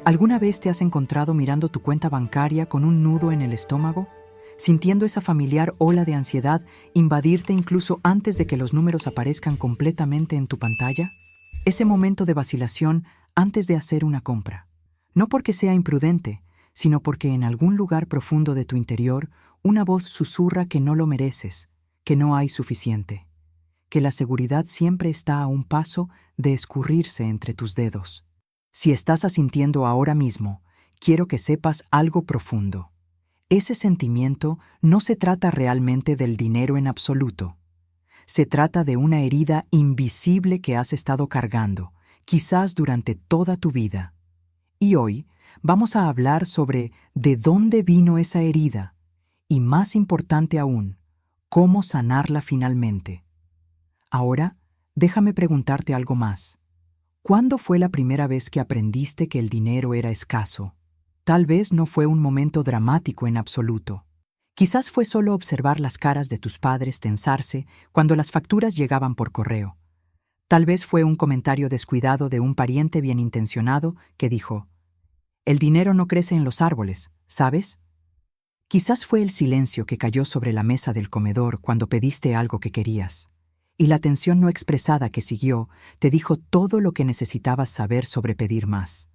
¿Alguna vez te has encontrado mirando tu cuenta bancaria con un nudo en el estómago? Sintiendo esa familiar ola de ansiedad invadirte incluso antes de que los números aparezcan completamente en tu pantalla? Ese momento de vacilación antes de hacer una compra. No porque sea imprudente, sino porque en algún lugar profundo de tu interior una voz susurra que no lo mereces, que no hay suficiente, que la seguridad siempre está a un paso de escurrirse entre tus dedos. Si estás asintiendo ahora mismo, quiero que sepas algo profundo. Ese sentimiento no se trata realmente del dinero en absoluto. Se trata de una herida invisible que has estado cargando, quizás durante toda tu vida. Y hoy vamos a hablar sobre de dónde vino esa herida y, más importante aún, cómo sanarla finalmente. Ahora, déjame preguntarte algo más. ¿Cuándo fue la primera vez que aprendiste que el dinero era escaso? Tal vez no fue un momento dramático en absoluto. Quizás fue solo observar las caras de tus padres tensarse cuando las facturas llegaban por correo. Tal vez fue un comentario descuidado de un pariente bien intencionado que dijo: «El dinero no crece en los árboles, ¿sabes?». Quizás fue el silencio que cayó sobre la mesa del comedor cuando pediste algo que querías. Y la tensión no expresada que siguió te dijo todo lo que necesitabas saber sobre pedir más.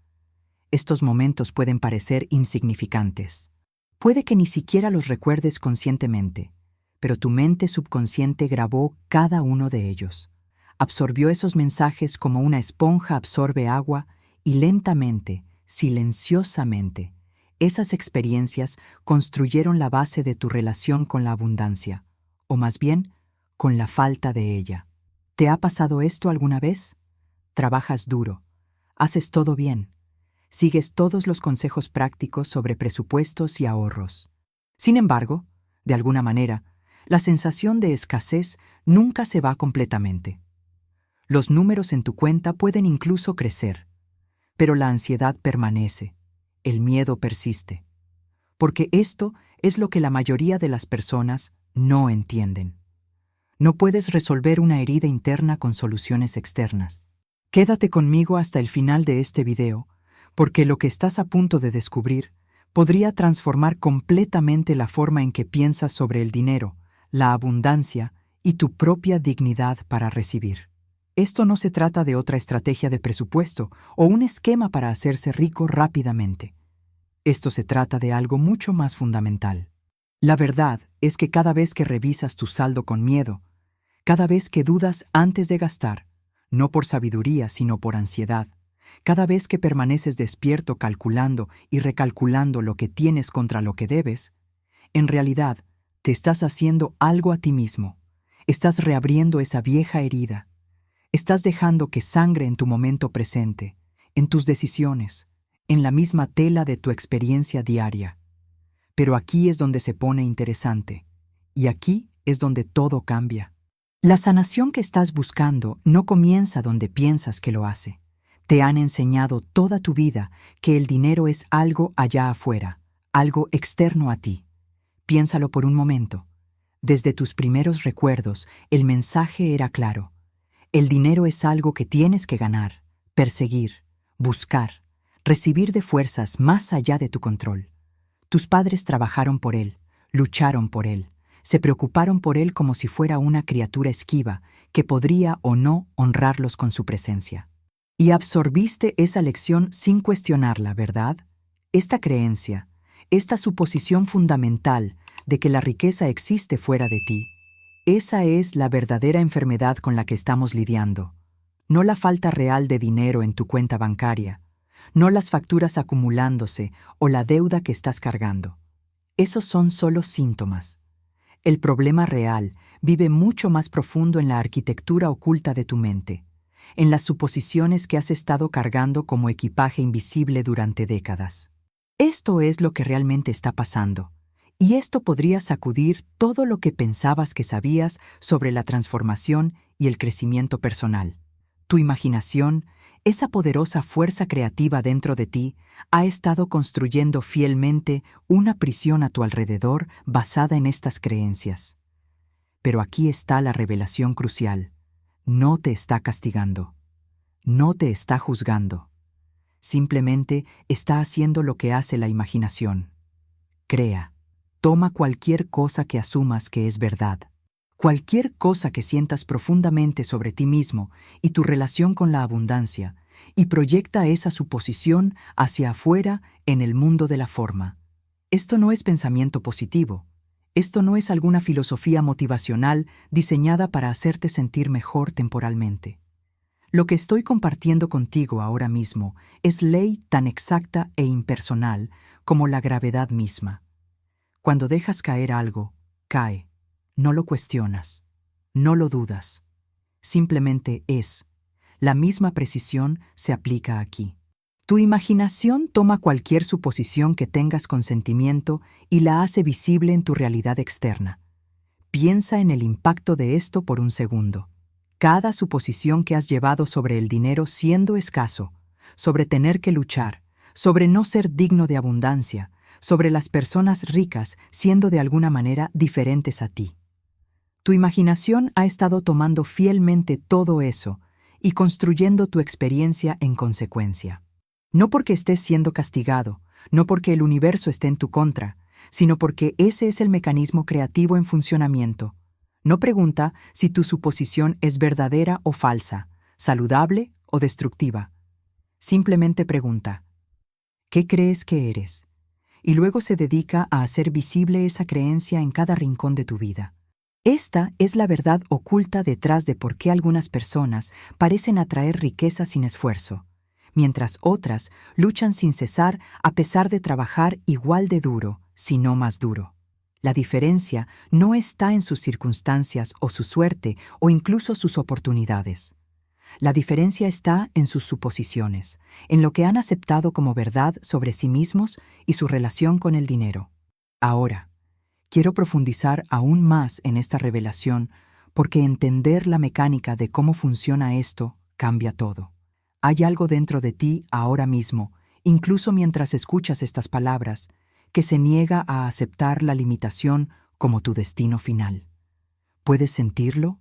Estos momentos pueden parecer insignificantes. Puede que ni siquiera los recuerdes conscientemente, pero tu mente subconsciente grabó cada uno de ellos. Absorbió esos mensajes como una esponja absorbe agua y lentamente, silenciosamente, esas experiencias construyeron la base de tu relación con la abundancia, o más bien, con la falta de ella. ¿Te ha pasado esto alguna vez? Trabajas duro, haces todo bien, sigues todos los consejos prácticos sobre presupuestos y ahorros. Sin embargo, de alguna manera, la sensación de escasez nunca se va completamente. Los números en tu cuenta pueden incluso crecer, pero la ansiedad permanece, el miedo persiste, porque esto es lo que la mayoría de las personas no entienden. No puedes resolver una herida interna con soluciones externas. Quédate conmigo hasta el final de este video, porque lo que estás a punto de descubrir podría transformar completamente la forma en que piensas sobre el dinero, la abundancia y tu propia dignidad para recibir. Esto no se trata de otra estrategia de presupuesto o un esquema para hacerse rico rápidamente. Esto se trata de algo mucho más fundamental. La verdad es que cada vez que revisas tu saldo con miedo, cada vez que dudas antes de gastar, no por sabiduría sino por ansiedad, cada vez que permaneces despierto calculando y recalculando lo que tienes contra lo que debes, en realidad te estás haciendo algo a ti mismo, estás reabriendo esa vieja herida, estás dejando que sangre en tu momento presente, en tus decisiones, en la misma tela de tu experiencia diaria. Pero aquí es donde se pone interesante, y aquí es donde todo cambia. La sanación que estás buscando no comienza donde piensas que lo hace. Te han enseñado toda tu vida que el dinero es algo allá afuera, algo externo a ti. Piénsalo por un momento. Desde tus primeros recuerdos, el mensaje era claro. El dinero es algo que tienes que ganar, perseguir, buscar, recibir de fuerzas más allá de tu control. Tus padres trabajaron por él, lucharon por él, se preocuparon por él como si fuera una criatura esquiva que podría o no honrarlos con su presencia. Y absorbiste esa lección sin cuestionarla, ¿verdad? Esta creencia, esta suposición fundamental de que la riqueza existe fuera de ti, esa es la verdadera enfermedad con la que estamos lidiando. No la falta real de dinero en tu cuenta bancaria, no las facturas acumulándose o la deuda que estás cargando. Esos son solo síntomas. El problema real vive mucho más profundo en la arquitectura oculta de tu mente, en las suposiciones que has estado cargando como equipaje invisible durante décadas. Esto es lo que realmente está pasando, y esto podría sacudir todo lo que pensabas que sabías sobre la transformación y el crecimiento personal. Tu imaginación, esa poderosa fuerza creativa dentro de ti, ha estado construyendo fielmente una prisión a tu alrededor basada en estas creencias. Pero aquí está la revelación crucial. No te está castigando. No te está juzgando. Simplemente está haciendo lo que hace la imaginación. Crea. Toma cualquier cosa que asumas que es verdad. Cualquier cosa que sientas profundamente sobre ti mismo y tu relación con la abundancia, y proyecta esa suposición hacia afuera en el mundo de la forma. Esto no es pensamiento positivo. Esto no es alguna filosofía motivacional diseñada para hacerte sentir mejor temporalmente. Lo que estoy compartiendo contigo ahora mismo es ley tan exacta e impersonal como la gravedad misma. Cuando dejas caer algo, cae. No lo cuestionas. No lo dudas. Simplemente es. La misma precisión se aplica aquí. Tu imaginación toma cualquier suposición que tengas con sentimiento y la hace visible en tu realidad externa. Piensa en el impacto de esto por un segundo. Cada suposición que has llevado sobre el dinero siendo escaso, sobre tener que luchar, sobre no ser digno de abundancia, sobre las personas ricas siendo de alguna manera diferentes a ti. Tu imaginación ha estado tomando fielmente todo eso y construyendo tu experiencia en consecuencia. No porque estés siendo castigado, no porque el universo esté en tu contra, sino porque ese es el mecanismo creativo en funcionamiento. No pregunta si tu suposición es verdadera o falsa, saludable o destructiva. Simplemente pregunta, ¿qué crees que eres? Y luego se dedica a hacer visible esa creencia en cada rincón de tu vida. Esta es la verdad oculta detrás de por qué algunas personas parecen atraer riqueza sin esfuerzo, mientras otras luchan sin cesar a pesar de trabajar igual de duro, si no más duro. La diferencia no está en sus circunstancias o su suerte o incluso sus oportunidades. La diferencia está en sus suposiciones, en lo que han aceptado como verdad sobre sí mismos y su relación con el dinero. Ahora, quiero profundizar aún más en esta revelación porque entender la mecánica de cómo funciona esto cambia todo. Hay algo dentro de ti ahora mismo, incluso mientras escuchas estas palabras, que se niega a aceptar la limitación como tu destino final. ¿Puedes sentirlo?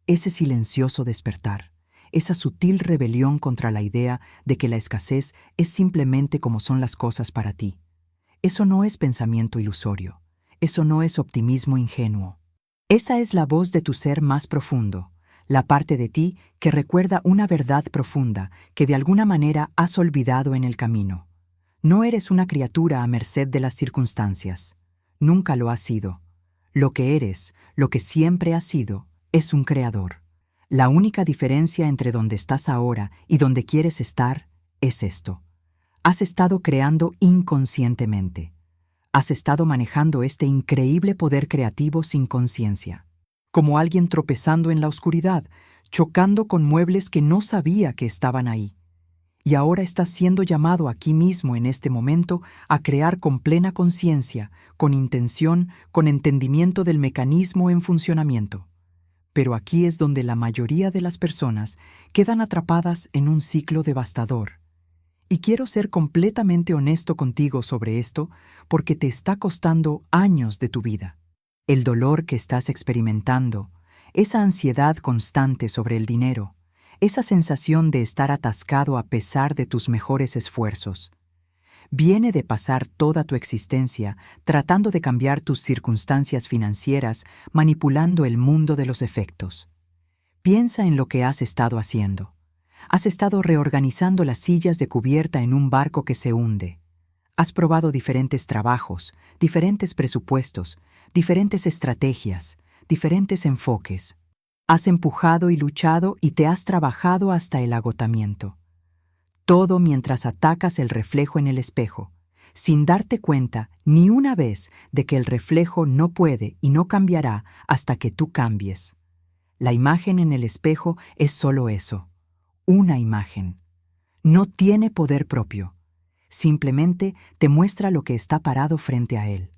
Ese silencioso despertar, esa sutil rebelión contra la idea de que la escasez es simplemente como son las cosas para ti. Eso no es pensamiento ilusorio. Eso no es optimismo ingenuo. Esa es la voz de tu ser más profundo, la parte de ti que recuerda una verdad profunda que de alguna manera has olvidado en el camino. No eres una criatura a merced de las circunstancias. Nunca lo has sido. Lo que eres, lo que siempre has sido, es un creador. La única diferencia entre donde estás ahora y donde quieres estar es esto. Has estado creando inconscientemente. Has estado manejando este increíble poder creativo sin conciencia, como alguien tropezando en la oscuridad, chocando con muebles que no sabía que estaban ahí. Y ahora estás siendo llamado aquí mismo en este momento a crear con plena conciencia, con intención, con entendimiento del mecanismo en funcionamiento. Pero aquí es donde la mayoría de las personas quedan atrapadas en un ciclo devastador. Y quiero ser completamente honesto contigo sobre esto porque te está costando años de tu vida. El dolor que estás experimentando, esa ansiedad constante sobre el dinero, esa sensación de estar atascado a pesar de tus mejores esfuerzos, viene de pasar toda tu existencia tratando de cambiar tus circunstancias financieras, manipulando el mundo de los efectos. Piensa en lo que has estado haciendo. Has estado reorganizando las sillas de cubierta en un barco que se hunde. Has probado diferentes trabajos, diferentes presupuestos, diferentes estrategias, diferentes enfoques. Has empujado y luchado y te has trabajado hasta el agotamiento. Todo mientras atacas el reflejo en el espejo, sin darte cuenta ni una vez de que el reflejo no puede y no cambiará hasta que tú cambies. La imagen en el espejo es solo eso. Una imagen. No tiene poder propio. Simplemente te muestra lo que está parado frente a él.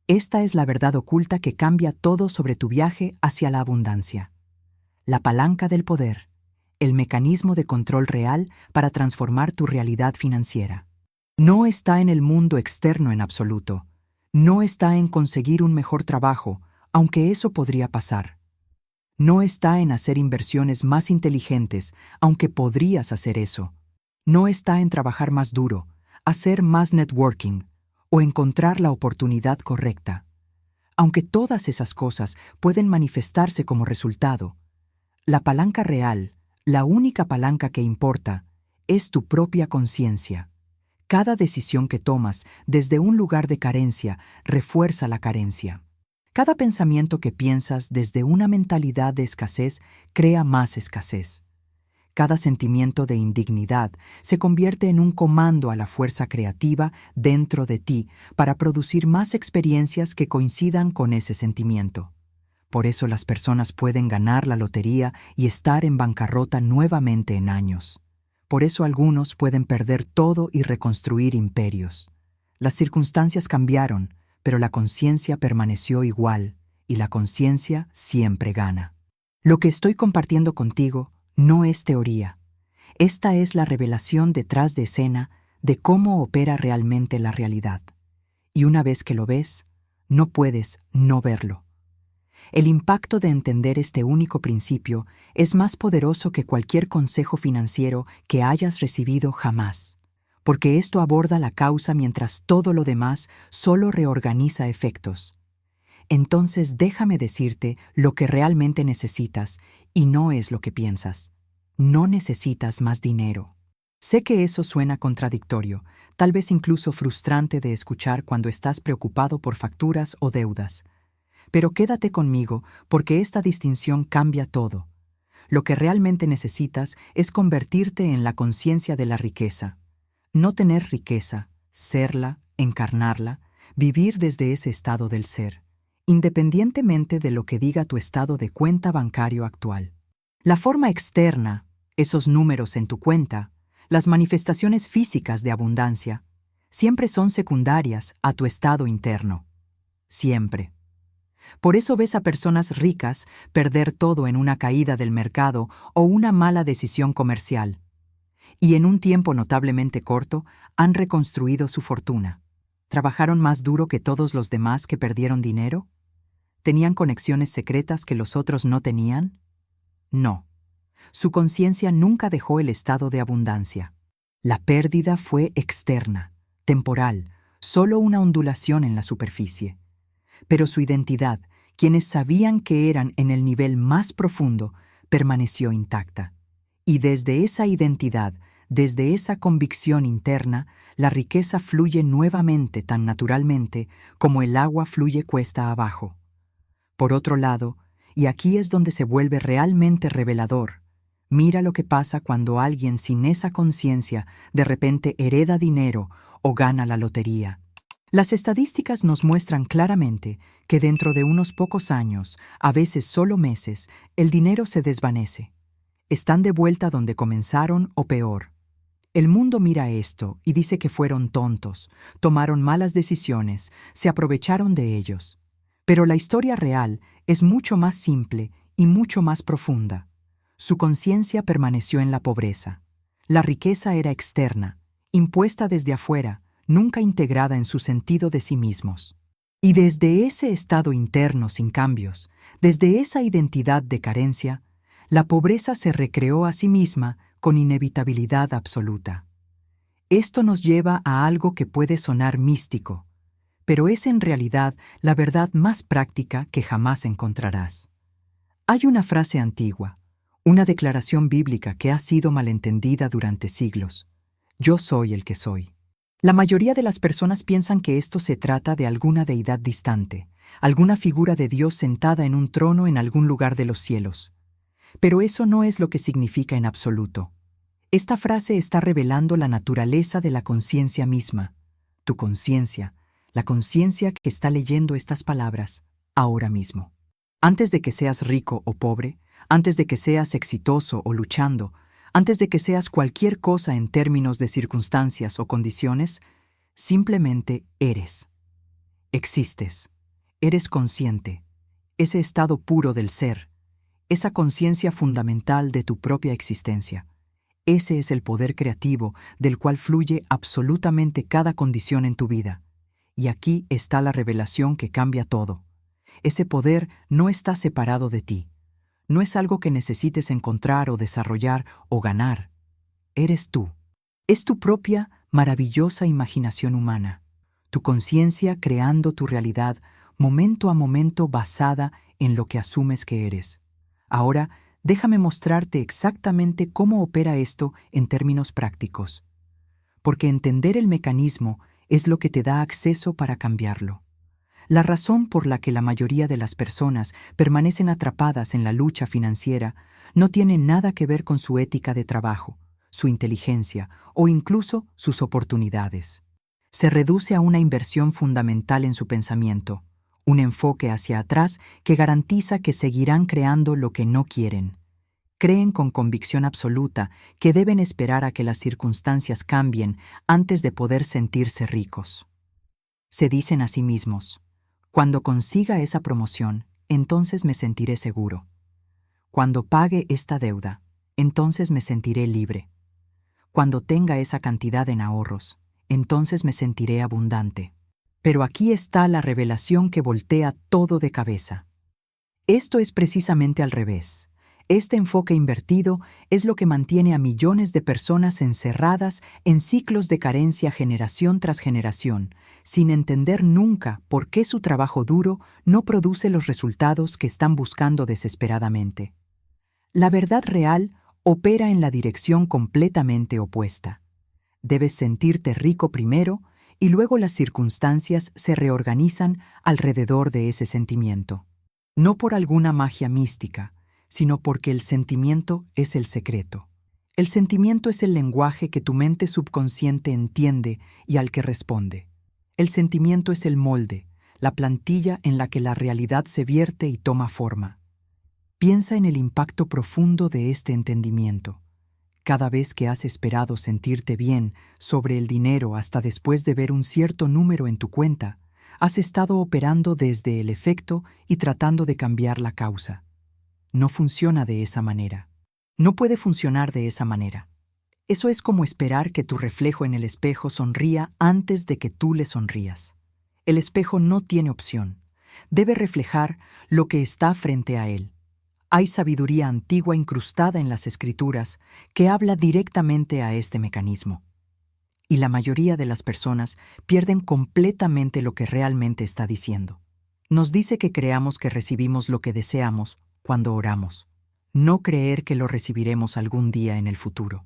Esta es la verdad oculta que cambia todo sobre tu viaje hacia la abundancia. La palanca del poder, el mecanismo de control real para transformar tu realidad financiera. No está en el mundo externo en absoluto. No está en conseguir un mejor trabajo, aunque eso podría pasar. No está en hacer inversiones más inteligentes, aunque podrías hacer eso. No está en trabajar más duro, hacer más networking o encontrar la oportunidad correcta. Aunque todas esas cosas pueden manifestarse como resultado, la palanca real, la única palanca que importa, es tu propia conciencia. Cada decisión que tomas desde un lugar de carencia refuerza la carencia. Cada pensamiento que piensas desde una mentalidad de escasez crea más escasez. Cada sentimiento de indignidad se convierte en un comando a la fuerza creativa dentro de ti para producir más experiencias que coincidan con ese sentimiento. Por eso las personas pueden ganar la lotería y estar en bancarrota nuevamente en años. Por eso algunos pueden perder todo y reconstruir imperios. Las circunstancias cambiaron, pero la conciencia permaneció igual, y la conciencia siempre gana. Lo que estoy compartiendo contigo no es teoría. Esta es la revelación detrás de escena de cómo opera realmente la realidad. Y una vez que lo ves, no puedes no verlo. El impacto de entender este único principio es más poderoso que cualquier consejo financiero que hayas recibido jamás, porque esto aborda la causa mientras todo lo demás solo reorganiza efectos. Entonces déjame decirte lo que realmente necesitas y no es lo que piensas. No necesitas más dinero. Sé que eso suena contradictorio, tal vez incluso frustrante de escuchar cuando estás preocupado por facturas o deudas. Pero quédate conmigo porque esta distinción cambia todo. Lo que realmente necesitas es convertirte en la conciencia de la riqueza. No tener riqueza, serla, encarnarla, vivir desde ese estado del ser, independientemente de lo que diga tu estado de cuenta bancario actual. La forma externa, esos números en tu cuenta, las manifestaciones físicas de abundancia, siempre son secundarias a tu estado interno. Siempre. Por eso ves a personas ricas perder todo en una caída del mercado o una mala decisión comercial. Y en un tiempo notablemente corto han reconstruido su fortuna. ¿Trabajaron más duro que todos los demás que perdieron dinero? ¿Tenían conexiones secretas que los otros no tenían? No. Su conciencia nunca dejó el estado de abundancia. La pérdida fue externa, temporal, solo una ondulación en la superficie. Pero su identidad, quienes sabían que eran en el nivel más profundo, permaneció intacta. Y desde esa identidad, desde esa convicción interna, la riqueza fluye nuevamente tan naturalmente como el agua fluye cuesta abajo. Por otro lado, y aquí es donde se vuelve realmente revelador, mira lo que pasa cuando alguien sin esa conciencia de repente hereda dinero o gana la lotería. Las estadísticas nos muestran claramente que dentro de unos pocos años, a veces solo meses, el dinero se desvanece. Están de vuelta donde comenzaron o peor. El mundo mira esto y dice que fueron tontos, tomaron malas decisiones, se aprovecharon de ellos. Pero la historia real es mucho más simple y mucho más profunda. Su conciencia permaneció en la pobreza. La riqueza era externa, impuesta desde afuera, nunca integrada en su sentido de sí mismos. Y desde ese estado interno sin cambios, desde esa identidad de carencia, la pobreza se recreó a sí misma con inevitabilidad absoluta. Esto nos lleva a algo que puede sonar místico, pero es en realidad la verdad más práctica que jamás encontrarás. Hay una frase antigua, una declaración bíblica que ha sido malentendida durante siglos. Yo soy el que soy. La mayoría de las personas piensan que esto se trata de alguna deidad distante, alguna figura de Dios sentada en un trono en algún lugar de los cielos. Pero eso no es lo que significa en absoluto. Esta frase está revelando la naturaleza de la conciencia misma, tu conciencia, la conciencia que está leyendo estas palabras ahora mismo. Antes de que seas rico o pobre, antes de que seas exitoso o luchando, antes de que seas cualquier cosa en términos de circunstancias o condiciones, simplemente eres. Existes. Eres consciente. Ese estado puro del ser. Esa conciencia fundamental de tu propia existencia. Ese es el poder creativo del cual fluye absolutamente cada condición en tu vida. Y aquí está la revelación que cambia todo. Ese poder no está separado de ti. No es algo que necesites encontrar o desarrollar o ganar. Eres tú. Es tu propia, maravillosa imaginación humana, tu conciencia creando tu realidad momento a momento basada en lo que asumes que eres. Ahora, déjame mostrarte exactamente cómo opera esto en términos prácticos, porque entender el mecanismo es lo que te da acceso para cambiarlo. La razón por la que la mayoría de las personas permanecen atrapadas en la lucha financiera no tiene nada que ver con su ética de trabajo, su inteligencia o incluso sus oportunidades. Se reduce a una inversión fundamental en su pensamiento, un enfoque hacia atrás que garantiza que seguirán creando lo que no quieren. Creen con convicción absoluta que deben esperar a que las circunstancias cambien antes de poder sentirse ricos. Se dicen a sí mismos: cuando consiga esa promoción, entonces me sentiré seguro. Cuando pague esta deuda, entonces me sentiré libre. Cuando tenga esa cantidad en ahorros, entonces me sentiré abundante. Pero aquí está la revelación que voltea todo de cabeza. Esto es precisamente al revés. Este enfoque invertido es lo que mantiene a millones de personas encerradas en ciclos de carencia generación tras generación, sin entender nunca por qué su trabajo duro no produce los resultados que están buscando desesperadamente. La verdad real opera en la dirección completamente opuesta. Debes sentirte rico primero y luego las circunstancias se reorganizan alrededor de ese sentimiento. No por alguna magia mística, sino porque el sentimiento es el secreto. El sentimiento es el lenguaje que tu mente subconsciente entiende y al que responde. El sentimiento es el molde, la plantilla en la que la realidad se vierte y toma forma. Piensa en el impacto profundo de este entendimiento. Cada vez que has esperado sentirte bien sobre el dinero hasta después de ver un cierto número en tu cuenta, has estado operando desde el efecto y tratando de cambiar la causa. No funciona de esa manera. No puede funcionar de esa manera. Eso es como esperar que tu reflejo en el espejo sonría antes de que tú le sonrías. El espejo no tiene opción. Debe reflejar lo que está frente a él. Hay sabiduría antigua incrustada en las escrituras que habla directamente a este mecanismo. Y la mayoría de las personas pierden completamente lo que realmente está diciendo. Nos dice que creamos que recibimos lo que deseamos cuando oramos. No creer que lo recibiremos algún día en el futuro.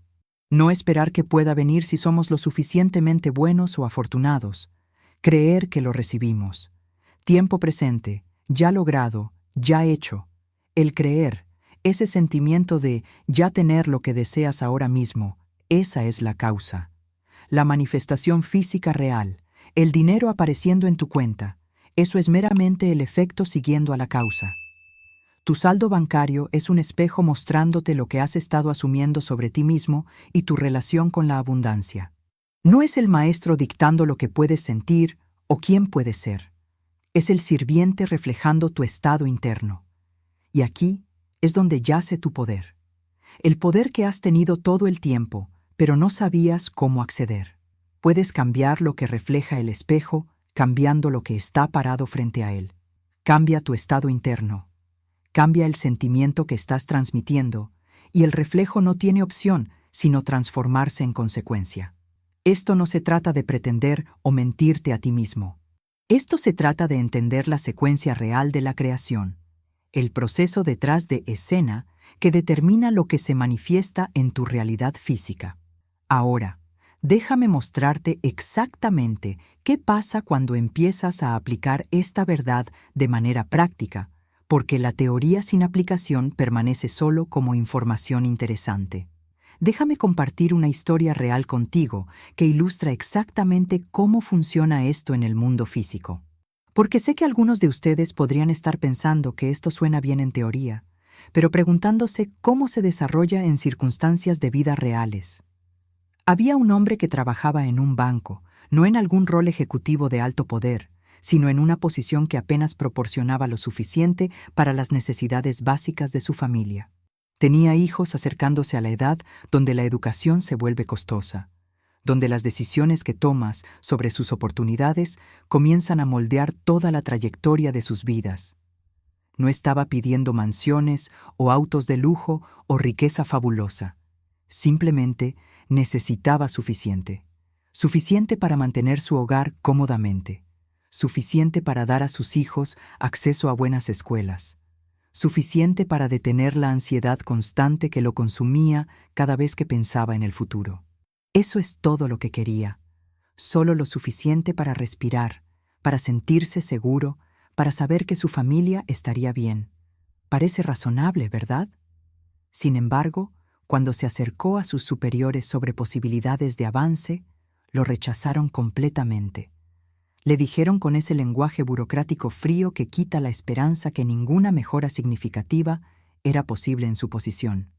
No esperar que pueda venir si somos lo suficientemente buenos o afortunados. Creer que lo recibimos. Tiempo presente, ya logrado, ya hecho. El creer, ese sentimiento de ya tener lo que deseas ahora mismo, esa es la causa. La manifestación física real, el dinero apareciendo en tu cuenta, eso es meramente el efecto siguiendo a la causa. Tu saldo bancario es un espejo mostrándote lo que has estado asumiendo sobre ti mismo y tu relación con la abundancia. No es el maestro dictando lo que puedes sentir o quién puedes ser. Es el sirviente reflejando tu estado interno. Y aquí es donde yace tu poder. El poder que has tenido todo el tiempo, pero no sabías cómo acceder. Puedes cambiar lo que refleja el espejo, cambiando lo que está parado frente a él. Cambia tu estado interno. Cambia el sentimiento que estás transmitiendo, y el reflejo no tiene opción sino transformarse en consecuencia. Esto no se trata de pretender o mentirte a ti mismo. Esto se trata de entender la secuencia real de la creación, el proceso detrás de escena que determina lo que se manifiesta en tu realidad física. Ahora, déjame mostrarte exactamente qué pasa cuando empiezas a aplicar esta verdad de manera práctica, porque la teoría sin aplicación permanece solo como información interesante. Déjame compartir una historia real contigo que ilustra exactamente cómo funciona esto en el mundo físico. Porque sé que algunos de ustedes podrían estar pensando que esto suena bien en teoría, pero preguntándose cómo se desarrolla en circunstancias de vida reales. Había un hombre que trabajaba en un banco, no en algún rol ejecutivo de alto poder, sino en una posición que apenas proporcionaba lo suficiente para las necesidades básicas de su familia. Tenía hijos acercándose a la edad donde la educación se vuelve costosa, donde las decisiones que tomas sobre sus oportunidades comienzan a moldear toda la trayectoria de sus vidas. No estaba pidiendo mansiones o autos de lujo o riqueza fabulosa. Simplemente necesitaba suficiente. Suficiente para mantener su hogar cómodamente. Suficiente para dar a sus hijos acceso a buenas escuelas. Suficiente para detener la ansiedad constante que lo consumía cada vez que pensaba en el futuro. Eso es todo lo que quería. Solo lo suficiente para respirar, para sentirse seguro, para saber que su familia estaría bien. Parece razonable, ¿verdad? Sin embargo, cuando se acercó a sus superiores sobre posibilidades de avance, lo rechazaron completamente. Le dijeron con ese lenguaje burocrático frío que quita la esperanza que ninguna mejora significativa era posible en su posición.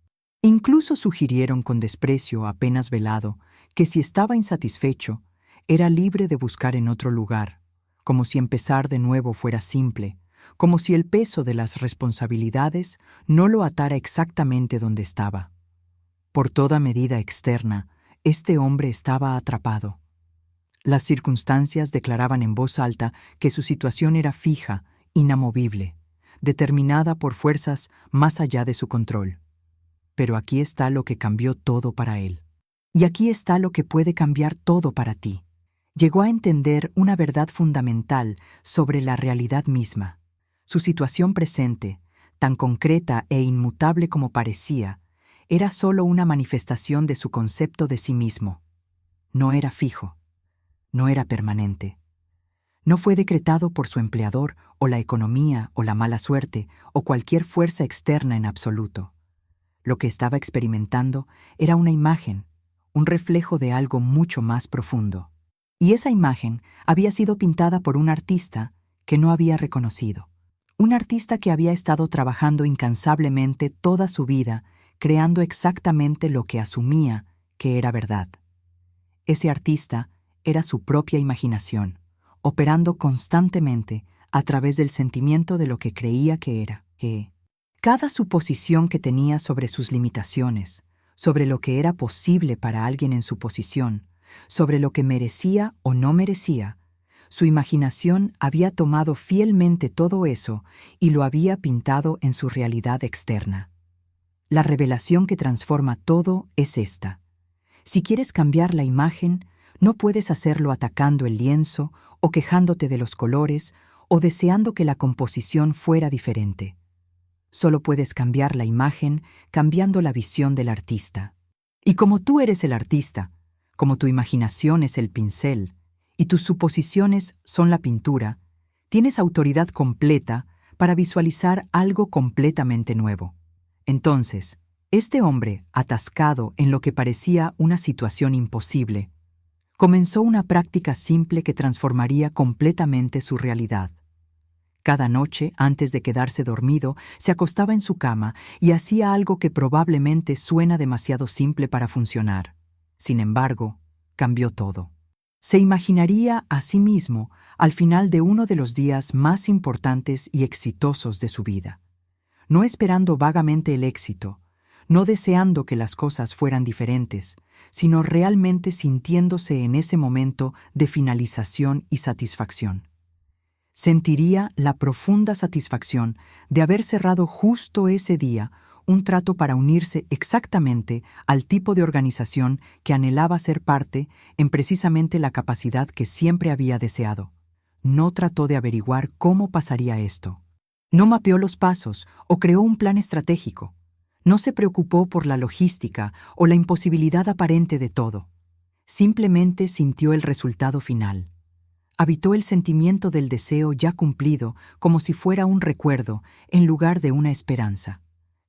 Incluso sugirieron con desprecio apenas velado que si estaba insatisfecho, era libre de buscar en otro lugar, como si empezar de nuevo fuera simple, como si el peso de las responsabilidades no lo atara exactamente donde estaba. Por toda medida externa, este hombre estaba atrapado. Las circunstancias declaraban en voz alta que su situación era fija, inamovible, determinada por fuerzas más allá de su control. Pero aquí está lo que cambió todo para él. Y aquí está lo que puede cambiar todo para ti. Llegó a entender una verdad fundamental sobre la realidad misma. Su situación presente, tan concreta e inmutable como parecía, era solo una manifestación de su concepto de sí mismo. No era fijo, no era permanente. No fue decretado por su empleador o la economía o la mala suerte o cualquier fuerza externa en absoluto. Lo que estaba experimentando era una imagen, un reflejo de algo mucho más profundo. Y esa imagen había sido pintada por un artista que no había reconocido. Un artista que había estado trabajando incansablemente toda su vida, creando exactamente lo que asumía que era verdad. Ese artista era su propia imaginación, operando constantemente a través del sentimiento de lo que creía que era, que cada suposición que tenía sobre sus limitaciones, sobre lo que era posible para alguien en su posición, sobre lo que merecía o no merecía, su imaginación había tomado fielmente todo eso y lo había pintado en su realidad externa. La revelación que transforma todo es esta. Si quieres cambiar la imagen, no puedes hacerlo atacando el lienzo o quejándote de los colores o deseando que la composición fuera diferente. Solo puedes cambiar la imagen cambiando la visión del artista. Y como tú eres el artista, como tu imaginación es el pincel y tus suposiciones son la pintura, tienes autoridad completa para visualizar algo completamente nuevo. Entonces, este hombre, atascado en lo que parecía una situación imposible, comenzó una práctica simple que transformaría completamente su realidad. Cada noche, antes de quedarse dormido, se acostaba en su cama y hacía algo que probablemente suena demasiado simple para funcionar. Sin embargo, cambió todo. Se imaginaría a sí mismo al final de uno de los días más importantes y exitosos de su vida. No esperando vagamente el éxito, no deseando que las cosas fueran diferentes, sino realmente sintiéndose en ese momento de finalización y satisfacción. Sentiría la profunda satisfacción de haber cerrado justo ese día un trato para unirse exactamente al tipo de organización que anhelaba ser parte en precisamente la capacidad que siempre había deseado. No trató de averiguar cómo pasaría esto. No mapeó los pasos o creó un plan estratégico. No se preocupó por la logística o la imposibilidad aparente de todo. Simplemente sintió el resultado final. Habitó el sentimiento del deseo ya cumplido como si fuera un recuerdo en lugar de una esperanza.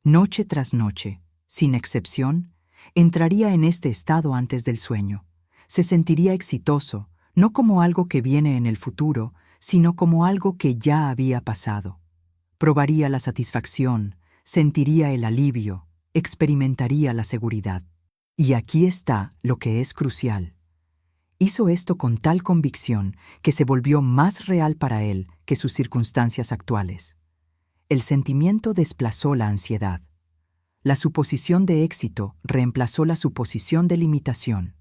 Noche tras noche, sin excepción, entraría en este estado antes del sueño. Se sentiría exitoso, no como algo que viene en el futuro, sino como algo que ya había pasado. Probaría la satisfacción, sentiría el alivio, experimentaría la seguridad. Y aquí está lo que es crucial. Hizo esto con tal convicción que se volvió más real para él que sus circunstancias actuales. El sentimiento desplazó la ansiedad. La suposición de éxito reemplazó la suposición de limitación.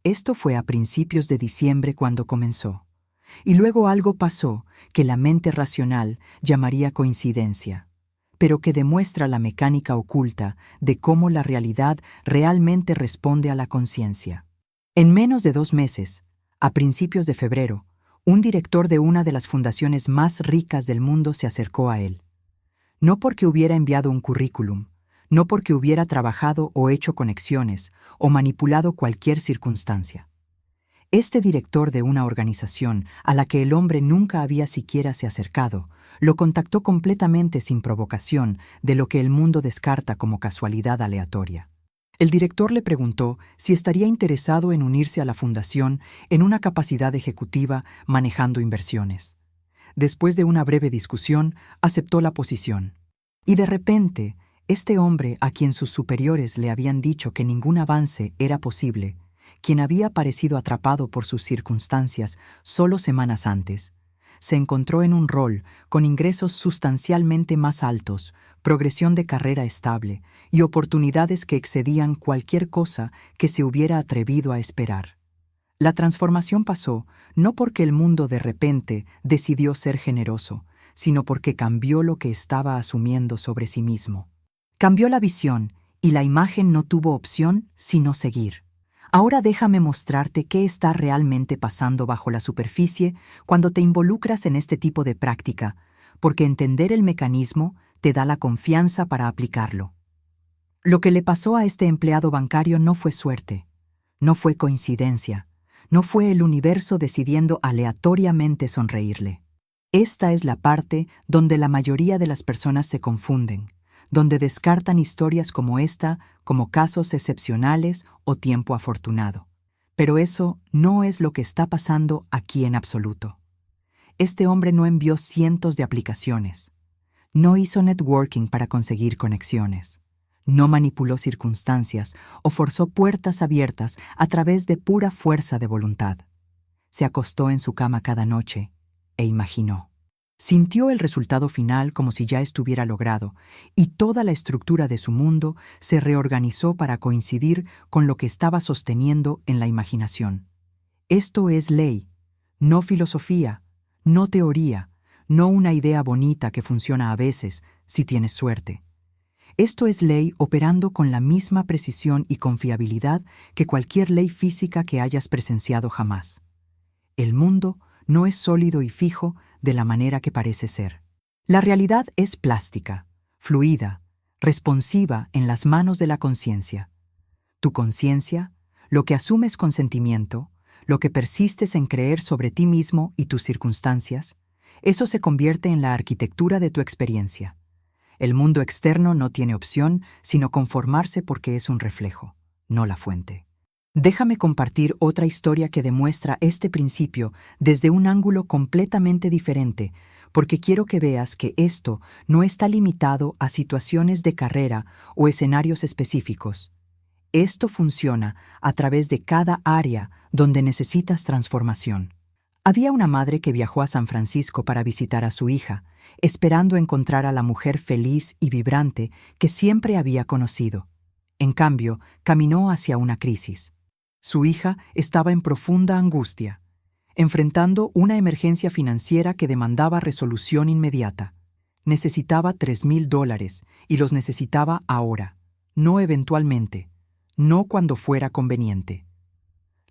Esto fue a principios de diciembre cuando comenzó. Y luego algo pasó que la mente racional llamaría coincidencia. pero que demuestra la mecánica oculta de cómo la realidad realmente responde a la conciencia. En menos de 2 meses, a principios de febrero, un director de una de las fundaciones más ricas del mundo se acercó a él. No porque hubiera enviado un currículum, no porque hubiera trabajado o hecho conexiones o manipulado cualquier circunstancia. Este director de una organización a la que el hombre nunca había siquiera se acercado, lo contactó completamente sin provocación de lo que el mundo descarta como casualidad aleatoria. El director le preguntó si estaría interesado en unirse a la fundación en una capacidad ejecutiva manejando inversiones. Después de una breve discusión, aceptó la posición. Y de repente, este hombre a quien sus superiores le habían dicho que ningún avance era posible, quien había parecido atrapado por sus circunstancias solo semanas antes, se encontró en un rol con ingresos sustancialmente más altos, progresión de carrera estable y oportunidades que excedían cualquier cosa que se hubiera atrevido a esperar. La transformación pasó no porque el mundo de repente decidió ser generoso, sino porque cambió lo que estaba asumiendo sobre sí mismo. Cambió la visión y la imagen no tuvo opción sino seguir. Ahora déjame mostrarte qué está realmente pasando bajo la superficie cuando te involucras en este tipo de práctica, porque entender el mecanismo te da la confianza para aplicarlo. Lo que le pasó a este empleado bancario no fue suerte, no fue coincidencia, no fue el universo decidiendo aleatoriamente sonreírle. Esta es la parte donde la mayoría de las personas se confunden, donde descartan historias como esta como casos excepcionales o tiempo afortunado. Pero eso no es lo que está pasando aquí en absoluto. Este hombre no envió cientos de aplicaciones, no hizo networking para conseguir conexiones, no manipuló circunstancias o forzó puertas abiertas a través de pura fuerza de voluntad. Se acostó en su cama cada noche e imaginó. Sintió el resultado final como si ya estuviera logrado, y toda la estructura de su mundo se reorganizó para coincidir con lo que estaba sosteniendo en la imaginación. Esto es ley, no filosofía, no teoría, no una idea bonita que funciona a veces, si tienes suerte. Esto es ley operando con la misma precisión y confiabilidad que cualquier ley física que hayas presenciado jamás. El mundo no es sólido y fijo de la manera que parece ser. La realidad es plástica, fluida, responsiva en las manos de la conciencia. Tu conciencia, lo que asumes con sentimiento, lo que persistes en creer sobre ti mismo y tus circunstancias, eso se convierte en la arquitectura de tu experiencia. El mundo externo no tiene opción sino conformarse porque es un reflejo, no la fuente. Déjame compartir otra historia que demuestra este principio desde un ángulo completamente diferente, porque quiero que veas que esto no está limitado a situaciones de carrera o escenarios específicos. Esto funciona a través de cada área donde necesitas transformación. Había una madre que viajó a San Francisco para visitar a su hija, esperando encontrar a la mujer feliz y vibrante que siempre había conocido. En cambio, caminó hacia una crisis. Su hija estaba en profunda angustia, enfrentando una emergencia financiera que demandaba resolución inmediata. Necesitaba $3,000 y los necesitaba ahora, no eventualmente, no cuando fuera conveniente.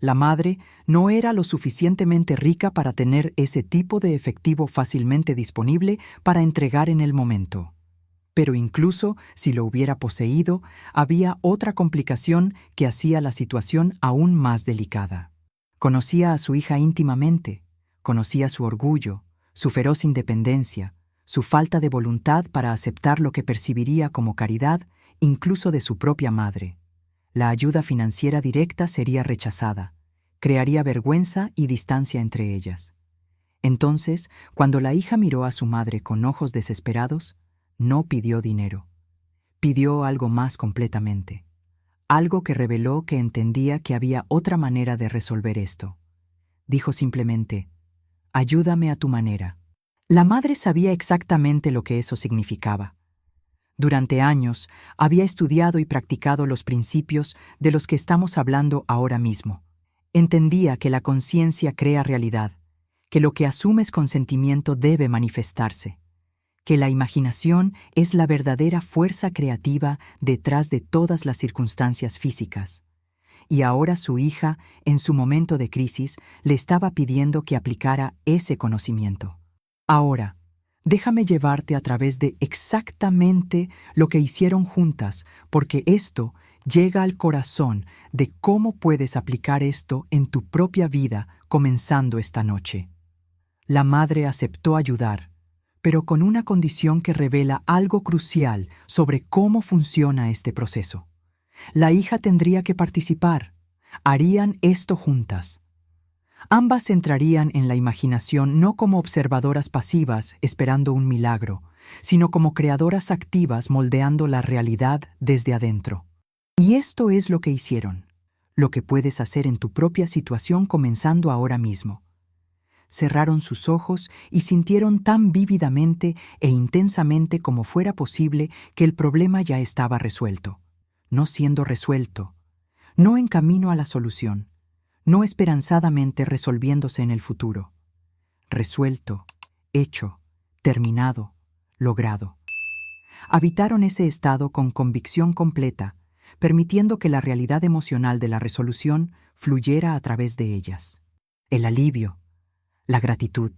La madre no era lo suficientemente rica para tener ese tipo de efectivo fácilmente disponible para entregar en el momento. Pero incluso si lo hubiera poseído, había otra complicación que hacía la situación aún más delicada. Conocía a su hija íntimamente, conocía su orgullo, su feroz independencia, su falta de voluntad para aceptar lo que percibiría como caridad, incluso de su propia madre. La ayuda financiera directa sería rechazada, crearía vergüenza y distancia entre ellas. Entonces, cuando la hija miró a su madre con ojos desesperados, no pidió dinero. Pidió algo más completamente. Algo que reveló que entendía que había otra manera de resolver esto. Dijo simplemente, «Ayúdame a tu manera». La madre sabía exactamente lo que eso significaba. Durante años había estudiado y practicado los principios de los que estamos hablando ahora mismo. Entendía que la conciencia crea realidad, que lo que asumes con sentimiento debe manifestarse, que la imaginación es la verdadera fuerza creativa detrás de todas las circunstancias físicas. Y ahora su hija, en su momento de crisis, le estaba pidiendo que aplicara ese conocimiento. Ahora, déjame llevarte a través de exactamente lo que hicieron juntas, porque esto llega al corazón de cómo puedes aplicar esto en tu propia vida comenzando esta noche. La madre aceptó ayudar, pero con una condición que revela algo crucial sobre cómo funciona este proceso. La hija tendría que participar. Harían esto juntas. Ambas entrarían en la imaginación no como observadoras pasivas esperando un milagro, sino como creadoras activas moldeando la realidad desde adentro. Y esto es lo que hicieron, lo que puedes hacer en tu propia situación comenzando ahora mismo. Cerraron sus ojos y sintieron tan vívidamente e intensamente como fuera posible que el problema ya estaba resuelto, no siendo resuelto, no en camino a la solución, no esperanzadamente resolviéndose en el futuro. Resuelto, hecho, terminado, logrado. Habitaron ese estado con convicción completa, permitiendo que la realidad emocional de la resolución fluyera a través de ellas. El alivio, la gratitud,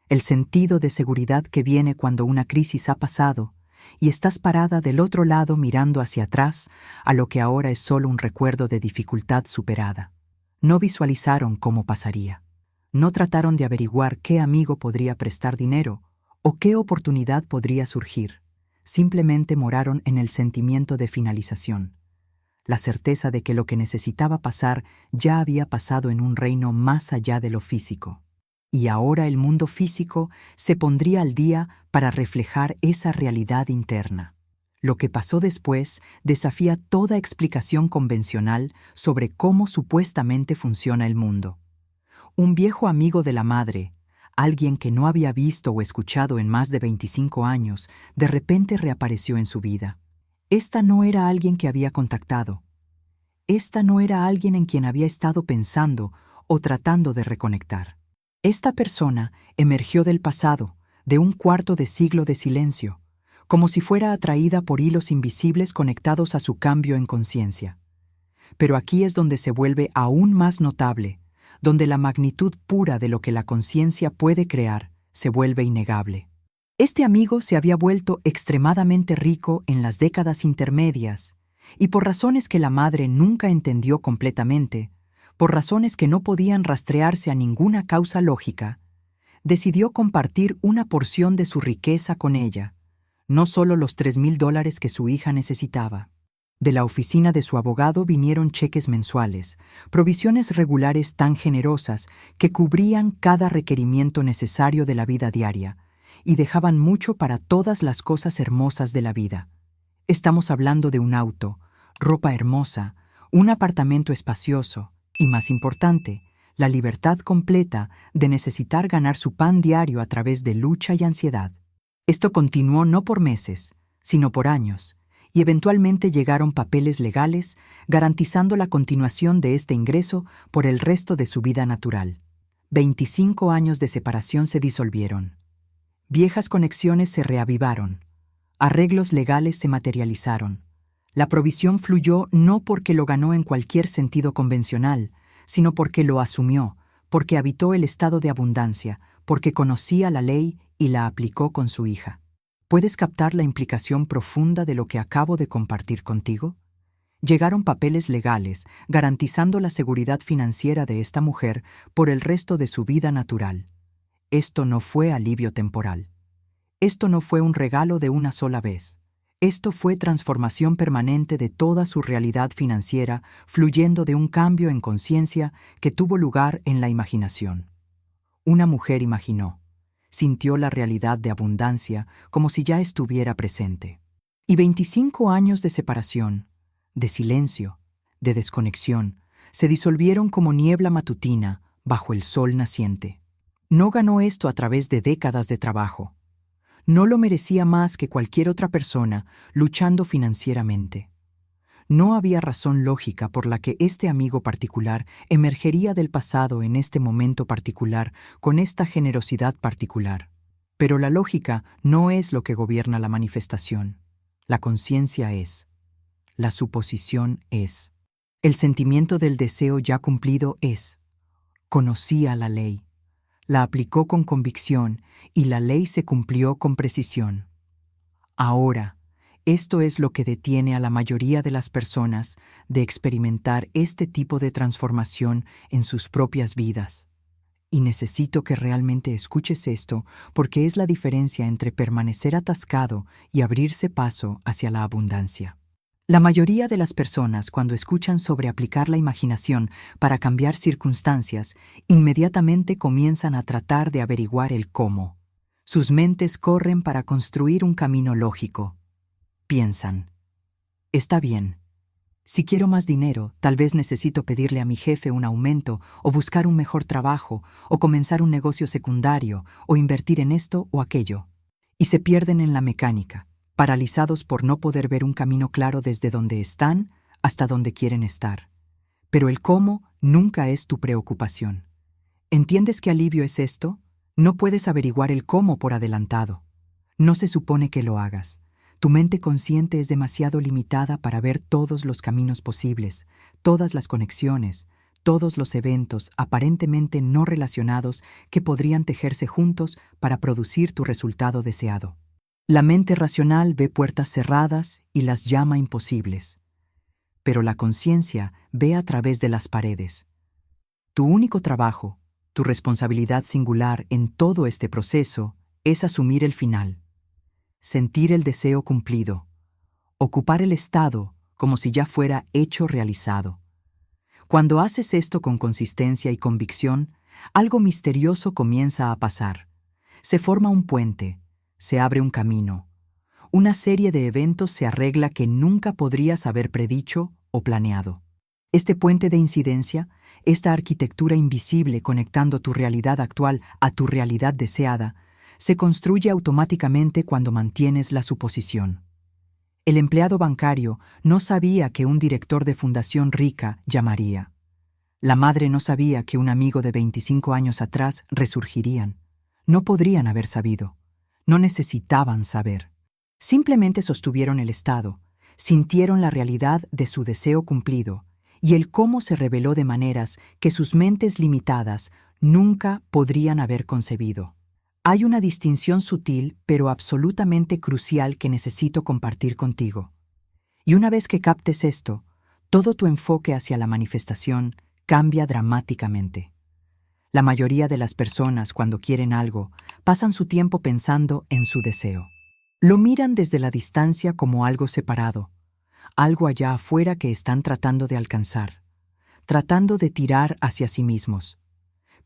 el sentido de seguridad que viene cuando una crisis ha pasado y estás parada del otro lado mirando hacia atrás a lo que ahora es solo un recuerdo de dificultad superada. No visualizaron cómo pasaría. No trataron de averiguar qué amigo podría prestar dinero o qué oportunidad podría surgir. Simplemente moraron en el sentimiento de finalización, la certeza de que lo que necesitaba pasar ya había pasado en un reino más allá de lo físico. Y ahora el mundo físico se pondría al día para reflejar esa realidad interna. Lo que pasó después desafía toda explicación convencional sobre cómo supuestamente funciona el mundo. Un viejo amigo de la madre, alguien que no había visto o escuchado en más de 25 años, de repente reapareció en su vida. Esta no era alguien que había contactado. Esta no era alguien en quien había estado pensando o tratando de reconectar. Esta persona emergió del pasado, de un cuarto de siglo de silencio, como si fuera atraída por hilos invisibles conectados a su cambio en conciencia. Pero aquí es donde se vuelve aún más notable, donde la magnitud pura de lo que la conciencia puede crear se vuelve innegable. Este amigo se había vuelto extremadamente rico en las décadas intermedias, y por razones que la madre nunca entendió completamente, por razones que no podían rastrearse a ninguna causa lógica, decidió compartir una porción de su riqueza con ella, no solo los $3,000 que su hija necesitaba. De la oficina de su abogado vinieron cheques mensuales, provisiones regulares tan generosas que cubrían cada requerimiento necesario de la vida diaria y dejaban mucho para todas las cosas hermosas de la vida. Estamos hablando de un auto, ropa hermosa, un apartamento espacioso y, más importante, la libertad completa de necesitar ganar su pan diario a través de lucha y ansiedad. Esto continuó no por meses, sino por años, y eventualmente llegaron papeles legales garantizando la continuación de este ingreso por el resto de su vida natural. 25 años de separación se disolvieron. Viejas conexiones se reavivaron. Arreglos legales se materializaron. La provisión fluyó no porque lo ganó en cualquier sentido convencional, sino porque lo asumió, porque habitó el estado de abundancia, porque conocía la ley y la aplicó con su hija. ¿Puedes captar la implicación profunda de lo que acabo de compartir contigo? Llegaron papeles legales garantizando la seguridad financiera de esta mujer por el resto de su vida natural. Esto no fue alivio temporal. Esto no fue un regalo de una sola vez. Esto fue transformación permanente de toda su realidad financiera, fluyendo de un cambio en conciencia que tuvo lugar en la imaginación. Una mujer imaginó, sintió la realidad de abundancia como si ya estuviera presente. Y 25 años de separación, de silencio, de desconexión, se disolvieron como niebla matutina bajo el sol naciente. No ganó esto a través de décadas de trabajo. No lo merecía más que cualquier otra persona luchando financieramente. No había razón lógica por la que este amigo particular emergería del pasado en este momento particular con esta generosidad particular. Pero la lógica no es lo que gobierna la manifestación. La conciencia es. La suposición es. El sentimiento del deseo ya cumplido es. Conocía la ley. La aplicó con convicción y la ley se cumplió con precisión. Ahora, esto es lo que detiene a la mayoría de las personas de experimentar este tipo de transformación en sus propias vidas. Y necesito que realmente escuches esto porque es la diferencia entre permanecer atascado y abrirse paso hacia la abundancia. La mayoría de las personas, cuando escuchan sobre aplicar la imaginación para cambiar circunstancias, inmediatamente comienzan a tratar de averiguar el cómo. Sus mentes corren para construir un camino lógico. Piensan, está bien. Si quiero más dinero, tal vez necesito pedirle a mi jefe un aumento, o buscar un mejor trabajo, o comenzar un negocio secundario, o invertir en esto o aquello. Y se pierden en la mecánica, paralizados por no poder ver un camino claro desde donde están hasta donde quieren estar. Pero el cómo nunca es tu preocupación. ¿Entiendes qué alivio es esto? No puedes averiguar el cómo por adelantado. No se supone que lo hagas. Tu mente consciente es demasiado limitada para ver todos los caminos posibles, todas las conexiones, todos los eventos aparentemente no relacionados que podrían tejerse juntos para producir tu resultado deseado. La mente racional ve puertas cerradas y las llama imposibles, pero la conciencia ve a través de las paredes. Tu único trabajo, tu responsabilidad singular en todo este proceso es asumir el final. Sentir el deseo cumplido, ocupar el estado como si ya fuera hecho realizado. Cuando haces esto con consistencia y convicción, algo misterioso comienza a pasar. Se forma un puente, se abre un camino. Una serie de eventos se arregla que nunca podrías haber predicho o planeado. Este puente de incidencia, esta arquitectura invisible conectando tu realidad actual a tu realidad deseada, se construye automáticamente cuando mantienes la suposición. El empleado bancario no sabía que un director de fundación rica llamaría. La madre no sabía que un amigo de 25 años atrás resurgirían. No podrían haber sabido. No necesitaban saber. Simplemente sostuvieron el estado, sintieron la realidad de su deseo cumplido, y el cómo se reveló de maneras que sus mentes limitadas nunca podrían haber concebido. Hay una distinción sutil pero absolutamente crucial que necesito compartir contigo. Y una vez que captes esto, todo tu enfoque hacia la manifestación cambia dramáticamente. La mayoría de las personas, cuando quieren algo, pasan su tiempo pensando en su deseo. Lo miran desde la distancia como algo separado, algo allá afuera que están tratando de alcanzar, tratando de tirar hacia sí mismos.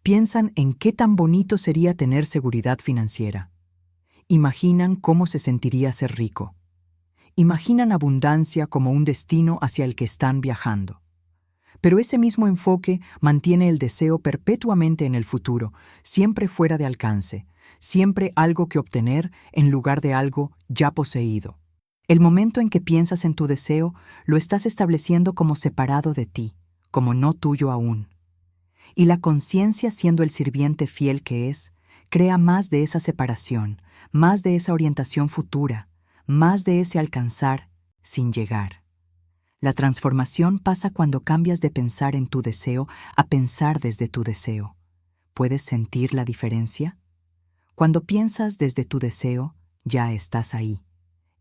Piensan en qué tan bonito sería tener seguridad financiera. Imaginan cómo se sentiría ser rico. Imaginan abundancia como un destino hacia el que están viajando. Pero ese mismo enfoque mantiene el deseo perpetuamente en el futuro, siempre fuera de alcance, siempre algo que obtener en lugar de algo ya poseído. El momento en que piensas en tu deseo, lo estás estableciendo como separado de ti, como no tuyo aún. Y la conciencia, siendo el sirviente fiel que es, crea más de esa separación, más de esa orientación futura, más de ese alcanzar sin llegar. La transformación pasa cuando cambias de pensar en tu deseo a pensar desde tu deseo. ¿Puedes sentir la diferencia? Cuando piensas desde tu deseo, ya estás ahí,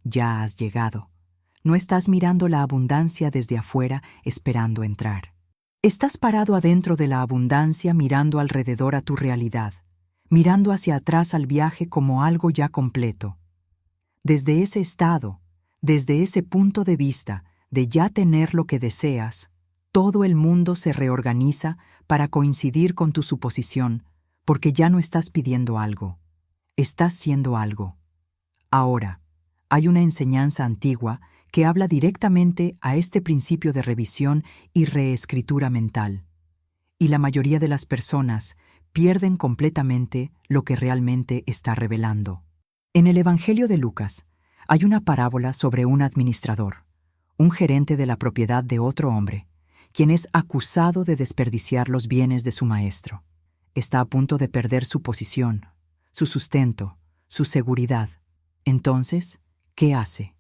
ya has llegado. No estás mirando la abundancia desde afuera esperando entrar. Estás parado adentro de la abundancia mirando alrededor a tu realidad, mirando hacia atrás al viaje como algo ya completo. Desde ese estado, desde ese punto de vista de ya tener lo que deseas, todo el mundo se reorganiza para coincidir con tu suposición, porque ya no estás pidiendo algo, estás siendo algo. Ahora, hay una enseñanza antigua que habla directamente a este principio de revisión y reescritura mental. Y la mayoría de las personas pierden completamente lo que realmente está revelando. En el Evangelio de Lucas hay una parábola sobre un administrador, un gerente de la propiedad de otro hombre, quien es acusado de desperdiciar los bienes de su maestro. Está a punto de perder su posición, su sustento, su seguridad. Entonces, ¿qué hace?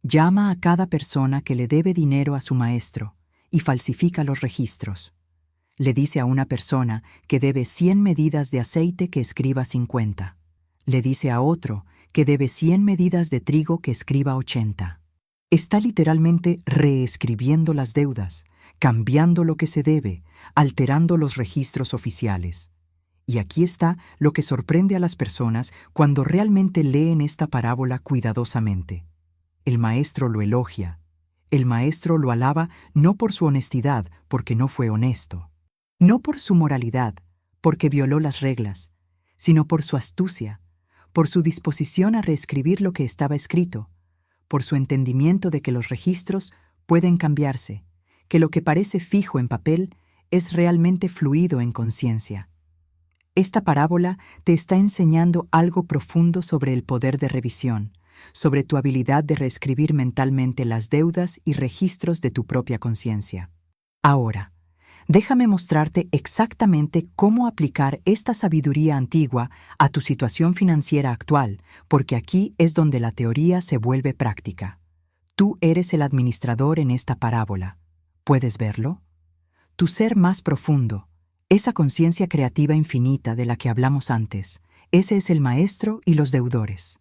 Llama a cada persona que le debe dinero a su maestro y falsifica los registros. Le dice a una persona que debe 100 medidas de aceite que escriba 50. Le dice a otro que debe 100 medidas de trigo que escriba 80. Está literalmente reescribiendo las deudas, cambiando lo que se debe, alterando los registros oficiales. Y aquí está lo que sorprende a las personas cuando realmente leen esta parábola cuidadosamente. El maestro lo elogia. El maestro lo alaba no por su honestidad, porque no fue honesto. No por su moralidad, porque violó las reglas, sino por su astucia, por su disposición a reescribir lo que estaba escrito, por su entendimiento de que los registros pueden cambiarse, que lo que parece fijo en papel es realmente fluido en conciencia. Esta parábola te está enseñando algo profundo sobre el poder de revisión, sobre tu habilidad de reescribir mentalmente las deudas y registros de tu propia conciencia. Ahora, déjame mostrarte exactamente cómo aplicar esta sabiduría antigua a tu situación financiera actual, porque aquí es donde la teoría se vuelve práctica. Tú eres el administrador en esta parábola. ¿Puedes verlo? Tu ser más profundo, esa conciencia creativa infinita de la que hablamos antes, ese es el maestro y los deudores.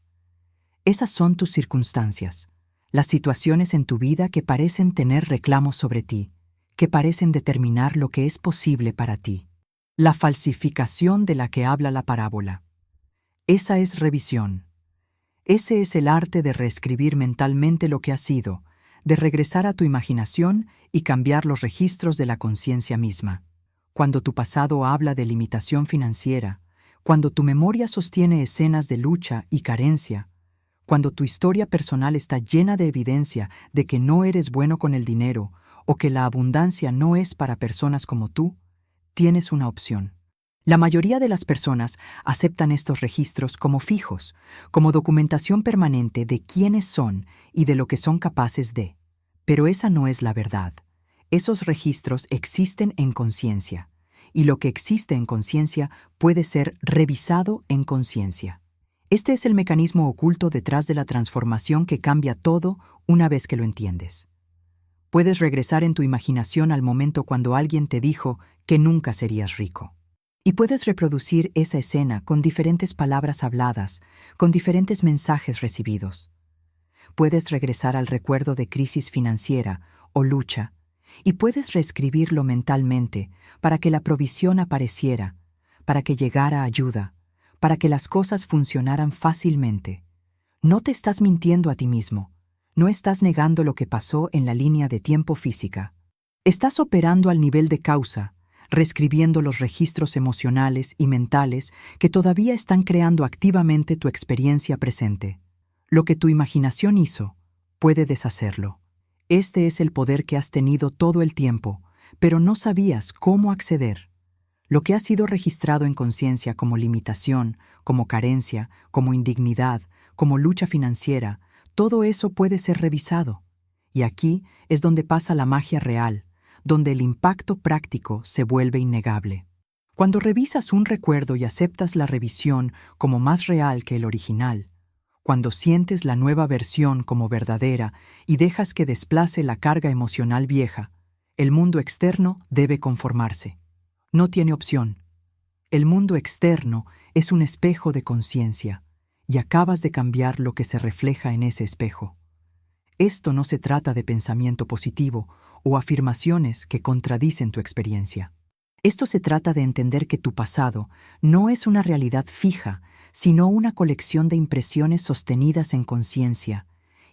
Esas son tus circunstancias, las situaciones en tu vida que parecen tener reclamos sobre ti, que parecen determinar lo que es posible para ti. La falsificación de la que habla la parábola. Esa es revisión. Ese es el arte de reescribir mentalmente lo que ha sido, de regresar a tu imaginación y cambiar los registros de la conciencia misma. Cuando tu pasado habla de limitación financiera, cuando tu memoria sostiene escenas de lucha y carencia, cuando tu historia personal está llena de evidencia de que no eres bueno con el dinero o que la abundancia no es para personas como tú, tienes una opción. La mayoría de las personas aceptan estos registros como fijos, como documentación permanente de quiénes son y de lo que son capaces de. Pero esa no es la verdad. Esos registros existen en conciencia, y lo que existe en conciencia puede ser revisado en conciencia. Este es el mecanismo oculto detrás de la transformación que cambia todo una vez que lo entiendes. Puedes regresar en tu imaginación al momento cuando alguien te dijo que nunca serías rico. Y puedes reproducir esa escena con diferentes palabras habladas, con diferentes mensajes recibidos. Puedes regresar al recuerdo de crisis financiera o lucha, y puedes reescribirlo mentalmente para que la provisión apareciera, para que llegara ayuda, para que las cosas funcionaran fácilmente. No te estás mintiendo a ti mismo, no estás negando lo que pasó en la línea de tiempo física. Estás operando al nivel de causa, reescribiendo los registros emocionales y mentales que todavía están creando activamente tu experiencia presente. Lo que tu imaginación hizo, puede deshacerlo. Este es el poder que has tenido todo el tiempo, pero no sabías cómo acceder. Lo que ha sido registrado en conciencia como limitación, como carencia, como indignidad, como lucha financiera, todo eso puede ser revisado. Y aquí es donde pasa la magia real, donde el impacto práctico se vuelve innegable. Cuando revisas un recuerdo y aceptas la revisión como más real que el original, cuando sientes la nueva versión como verdadera y dejas que desplace la carga emocional vieja, el mundo externo debe conformarse. No tiene opción. El mundo externo es un espejo de conciencia, y acabas de cambiar lo que se refleja en ese espejo. Esto no se trata de pensamiento positivo o afirmaciones que contradicen tu experiencia. Esto se trata de entender que tu pasado no es una realidad fija, sino una colección de impresiones sostenidas en conciencia,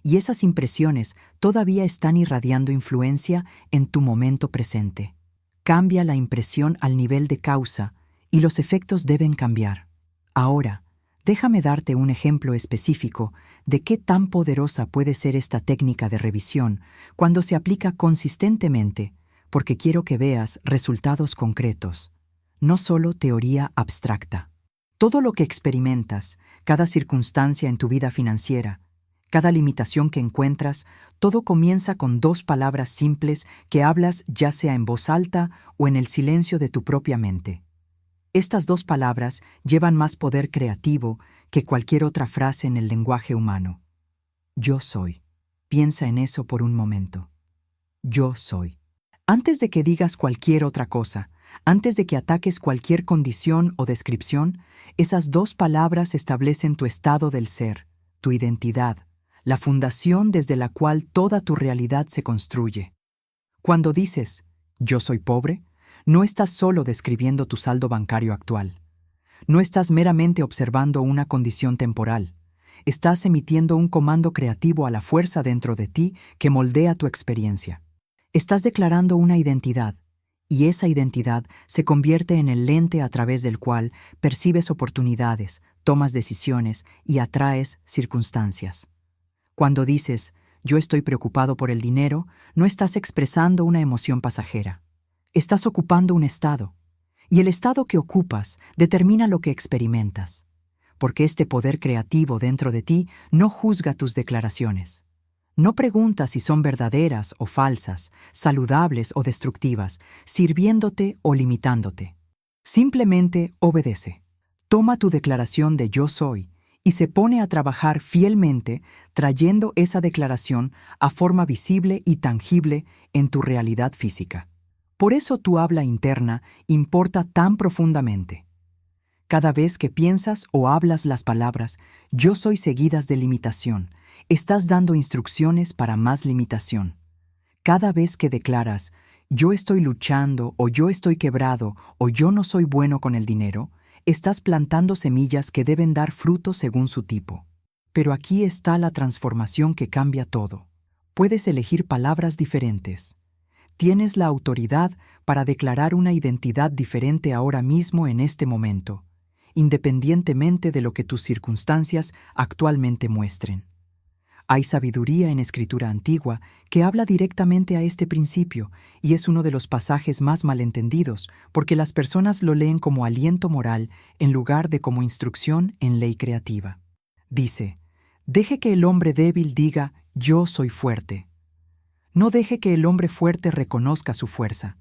y esas impresiones todavía están irradiando influencia en tu momento presente. Cambia la impresión al nivel de causa, y los efectos deben cambiar. Ahora, déjame darte un ejemplo específico de qué tan poderosa puede ser esta técnica de revisión cuando se aplica consistentemente, porque quiero que veas resultados concretos, no solo teoría abstracta. Todo lo que experimentas, cada circunstancia en tu vida financiera, cada limitación que encuentras, todo comienza con 2 palabras simples que hablas ya sea en voz alta o en el silencio de tu propia mente. Estas dos palabras llevan más poder creativo que cualquier otra frase en el lenguaje humano. Yo soy. Piensa en eso por un momento. Yo soy. Antes de que digas cualquier otra cosa, antes de que ataques cualquier condición o descripción, esas dos palabras establecen tu estado del ser, tu identidad, la fundación desde la cual toda tu realidad se construye. Cuando dices, yo soy pobre, no estás solo describiendo tu saldo bancario actual. No estás meramente observando una condición temporal. Estás emitiendo un comando creativo a la fuerza dentro de ti que moldea tu experiencia. Estás declarando una identidad, y esa identidad se convierte en el lente a través del cual percibes oportunidades, tomas decisiones y atraes circunstancias. Cuando dices, yo estoy preocupado por el dinero, no estás expresando una emoción pasajera. Estás ocupando un estado, y el estado que ocupas determina lo que experimentas, porque este poder creativo dentro de ti no juzga tus declaraciones. No pregunta si son verdaderas o falsas, saludables o destructivas, sirviéndote o limitándote. Simplemente obedece. Toma tu declaración de yo soy y se pone a trabajar fielmente trayendo esa declaración a forma visible y tangible en tu realidad física. Por eso tu habla interna importa tan profundamente. Cada vez que piensas o hablas las palabras yo soy seguidas de limitación, estás dando instrucciones para más limitación. Cada vez que declaras, yo estoy luchando o yo estoy quebrado o yo no soy bueno con el dinero, estás plantando semillas que deben dar fruto según su tipo. Pero aquí está la transformación que cambia todo. Puedes elegir palabras diferentes. Tienes la autoridad para declarar una identidad diferente ahora mismo en este momento, independientemente de lo que tus circunstancias actualmente muestren. Hay sabiduría en escritura antigua que habla directamente a este principio y es uno de los pasajes más malentendidos porque las personas lo leen como aliento moral en lugar de como instrucción en ley creativa. Dice, deje que el hombre débil diga, yo soy fuerte. No deje que el hombre fuerte reconozca su fuerza.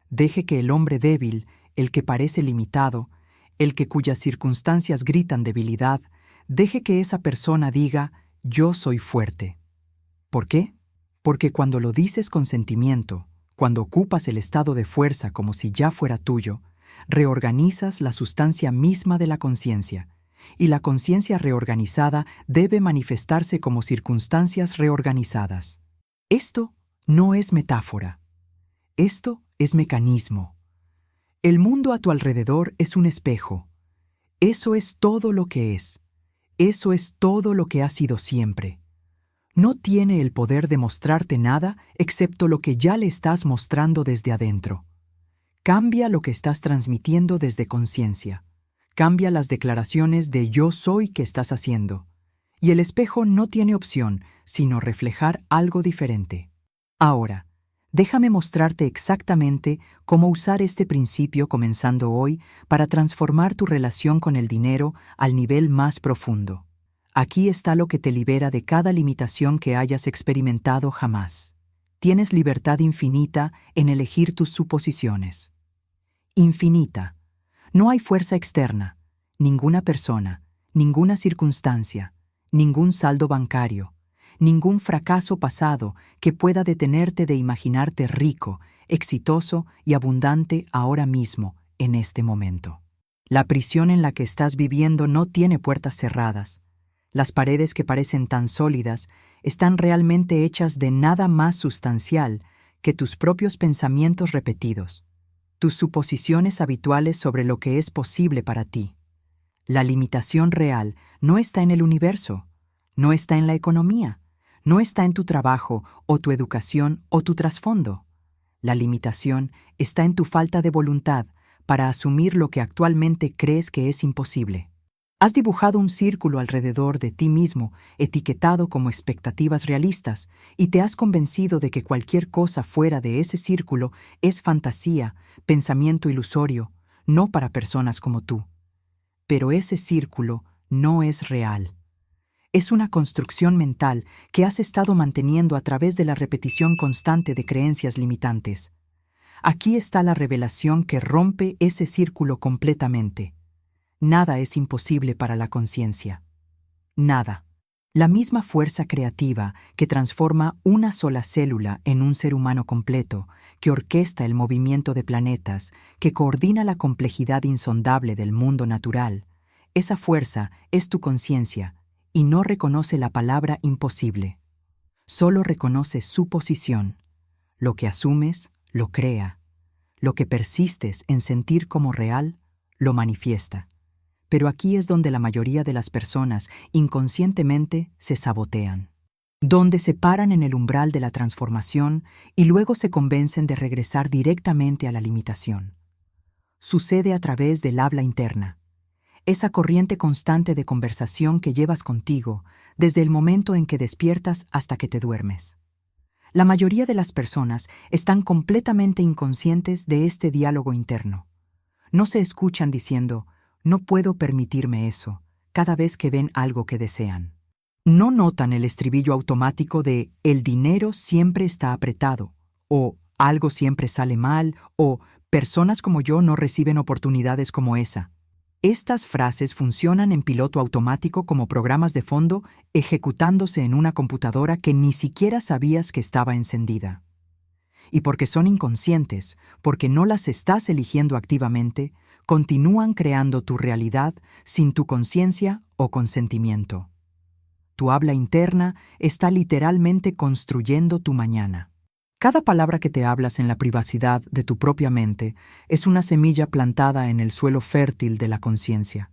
Deje que el hombre débil, el que parece limitado, el que cuyas circunstancias gritan debilidad, deje que esa persona diga, yo soy fuerte. ¿Por qué? Porque cuando lo dices con sentimiento, cuando ocupas el estado de fuerza como si ya fuera tuyo, reorganizas la sustancia misma de la conciencia, y la conciencia reorganizada debe manifestarse como circunstancias reorganizadas. Esto no es metáfora. Esto es mecanismo. El mundo a tu alrededor es un espejo. Eso es todo lo que es. Eso es todo lo que ha sido siempre. No tiene el poder de mostrarte nada excepto lo que ya le estás mostrando desde adentro. Cambia lo que estás transmitiendo desde conciencia. Cambia las declaraciones de yo soy que estás haciendo. Y el espejo no tiene opción sino reflejar algo diferente. Ahora, déjame mostrarte exactamente cómo usar este principio comenzando hoy para transformar tu relación con el dinero al nivel más profundo. Aquí está lo que te libera de cada limitación que hayas experimentado jamás. Tienes libertad infinita en elegir tus suposiciones. Infinita. No hay fuerza externa, ninguna persona, ninguna circunstancia, ningún saldo bancario, ningún fracaso pasado que pueda detenerte de imaginarte rico, exitoso y abundante ahora mismo, en este momento. La prisión en la que estás viviendo no tiene puertas cerradas. Las paredes que parecen tan sólidas están realmente hechas de nada más sustancial que tus propios pensamientos repetidos, tus suposiciones habituales sobre lo que es posible para ti. La limitación real no está en el universo, no está en la economía, no está en tu trabajo o tu educación o tu trasfondo. La limitación está en tu falta de voluntad para asumir lo que actualmente crees que es imposible. Has dibujado un círculo alrededor de ti mismo, etiquetado como expectativas realistas, y te has convencido de que cualquier cosa fuera de ese círculo es fantasía, pensamiento ilusorio, no para personas como tú. Pero ese círculo no es real. Es una construcción mental que has estado manteniendo a través de la repetición constante de creencias limitantes. Aquí está la revelación que rompe ese círculo completamente. Nada es imposible para la conciencia. Nada. La misma fuerza creativa que transforma una sola célula en un ser humano completo, que orquesta el movimiento de planetas, que coordina la complejidad insondable del mundo natural, esa fuerza es tu conciencia y no reconoce la palabra imposible. Solo reconoce su posición. Lo que asumes, lo crea. Lo que persistes en sentir como real, lo manifiesta. Pero aquí es donde la mayoría de las personas inconscientemente se sabotean, donde se paran en el umbral de la transformación y luego se convencen de regresar directamente a la limitación. Sucede a través del habla interna, esa corriente constante de conversación que llevas contigo desde el momento en que despiertas hasta que te duermes. La mayoría de las personas están completamente inconscientes de este diálogo interno. No se escuchan diciendo, no puedo permitirme eso, cada vez que ven algo que desean. No notan el estribillo automático de el dinero siempre está apretado, o algo siempre sale mal, o personas como yo no reciben oportunidades como esa. Estas frases funcionan en piloto automático como programas de fondo ejecutándose en una computadora que ni siquiera sabías que estaba encendida. Y porque son inconscientes, porque no las estás eligiendo activamente, continúan creando tu realidad sin tu conciencia o consentimiento. Tu habla interna está literalmente construyendo tu mañana. Cada palabra que te hablas en la privacidad de tu propia mente es una semilla plantada en el suelo fértil de la conciencia.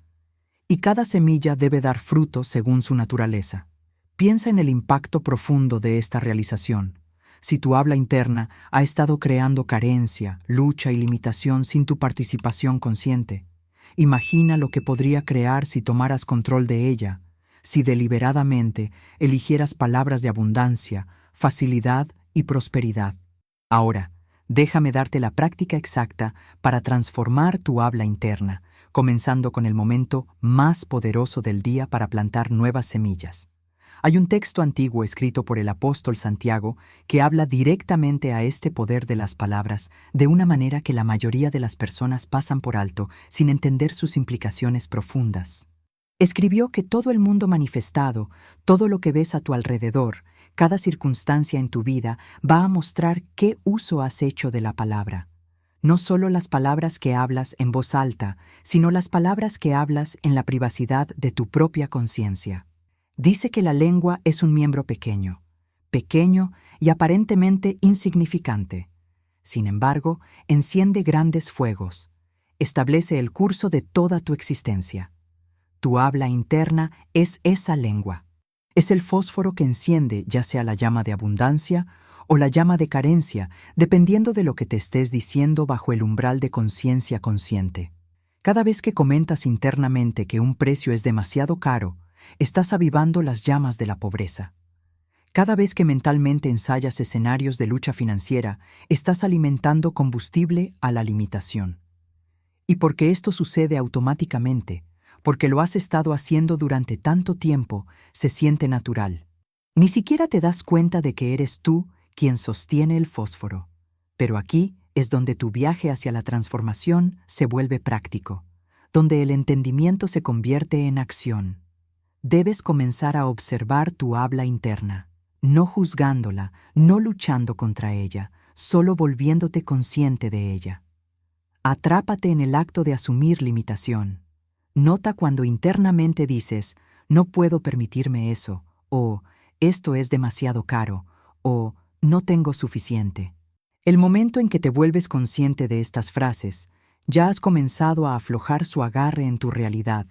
Y cada semilla debe dar fruto según su naturaleza. Piensa en el impacto profundo de esta realización. Si tu habla interna ha estado creando carencia, lucha y limitación sin tu participación consciente, imagina lo que podría crear si tomaras control de ella, si deliberadamente eligieras palabras de abundancia, facilidad y prosperidad. Ahora, déjame darte la práctica exacta para transformar tu habla interna, comenzando con el momento más poderoso del día para plantar nuevas semillas. Hay un texto antiguo escrito por el apóstol Santiago que habla directamente a este poder de las palabras de una manera que la mayoría de las personas pasan por alto sin entender sus implicaciones profundas. Escribió que todo el mundo manifestado, todo lo que ves a tu alrededor, cada circunstancia en tu vida va a mostrar qué uso has hecho de la palabra. No solo las palabras que hablas en voz alta, sino las palabras que hablas en la privacidad de tu propia conciencia. Dice que la lengua es un miembro pequeño y aparentemente insignificante. Sin embargo, enciende grandes fuegos, establece el curso de toda tu existencia. Tu habla interna es esa lengua. Es el fósforo que enciende ya sea la llama de abundancia o la llama de carencia, dependiendo de lo que te estés diciendo bajo el umbral de conciencia consciente. Cada vez que comentas internamente que un precio es demasiado caro, estás avivando las llamas de la pobreza. Cada vez que mentalmente ensayas escenarios de lucha financiera, estás alimentando combustible a la limitación. Y porque esto sucede automáticamente, porque lo has estado haciendo durante tanto tiempo, se siente natural. Ni siquiera te das cuenta de que eres tú quien sostiene el fósforo. Pero aquí es donde tu viaje hacia la transformación se vuelve práctico, donde el entendimiento se convierte en acción. Debes comenzar a observar tu habla interna, no juzgándola, no luchando contra ella, solo volviéndote consciente de ella. Atrápate en el acto de asumir limitación. Nota cuando internamente dices, no puedo permitirme eso, o esto es demasiado caro, o no tengo suficiente. El momento en que te vuelves consciente de estas frases, ya has comenzado a aflojar su agarre en tu realidad.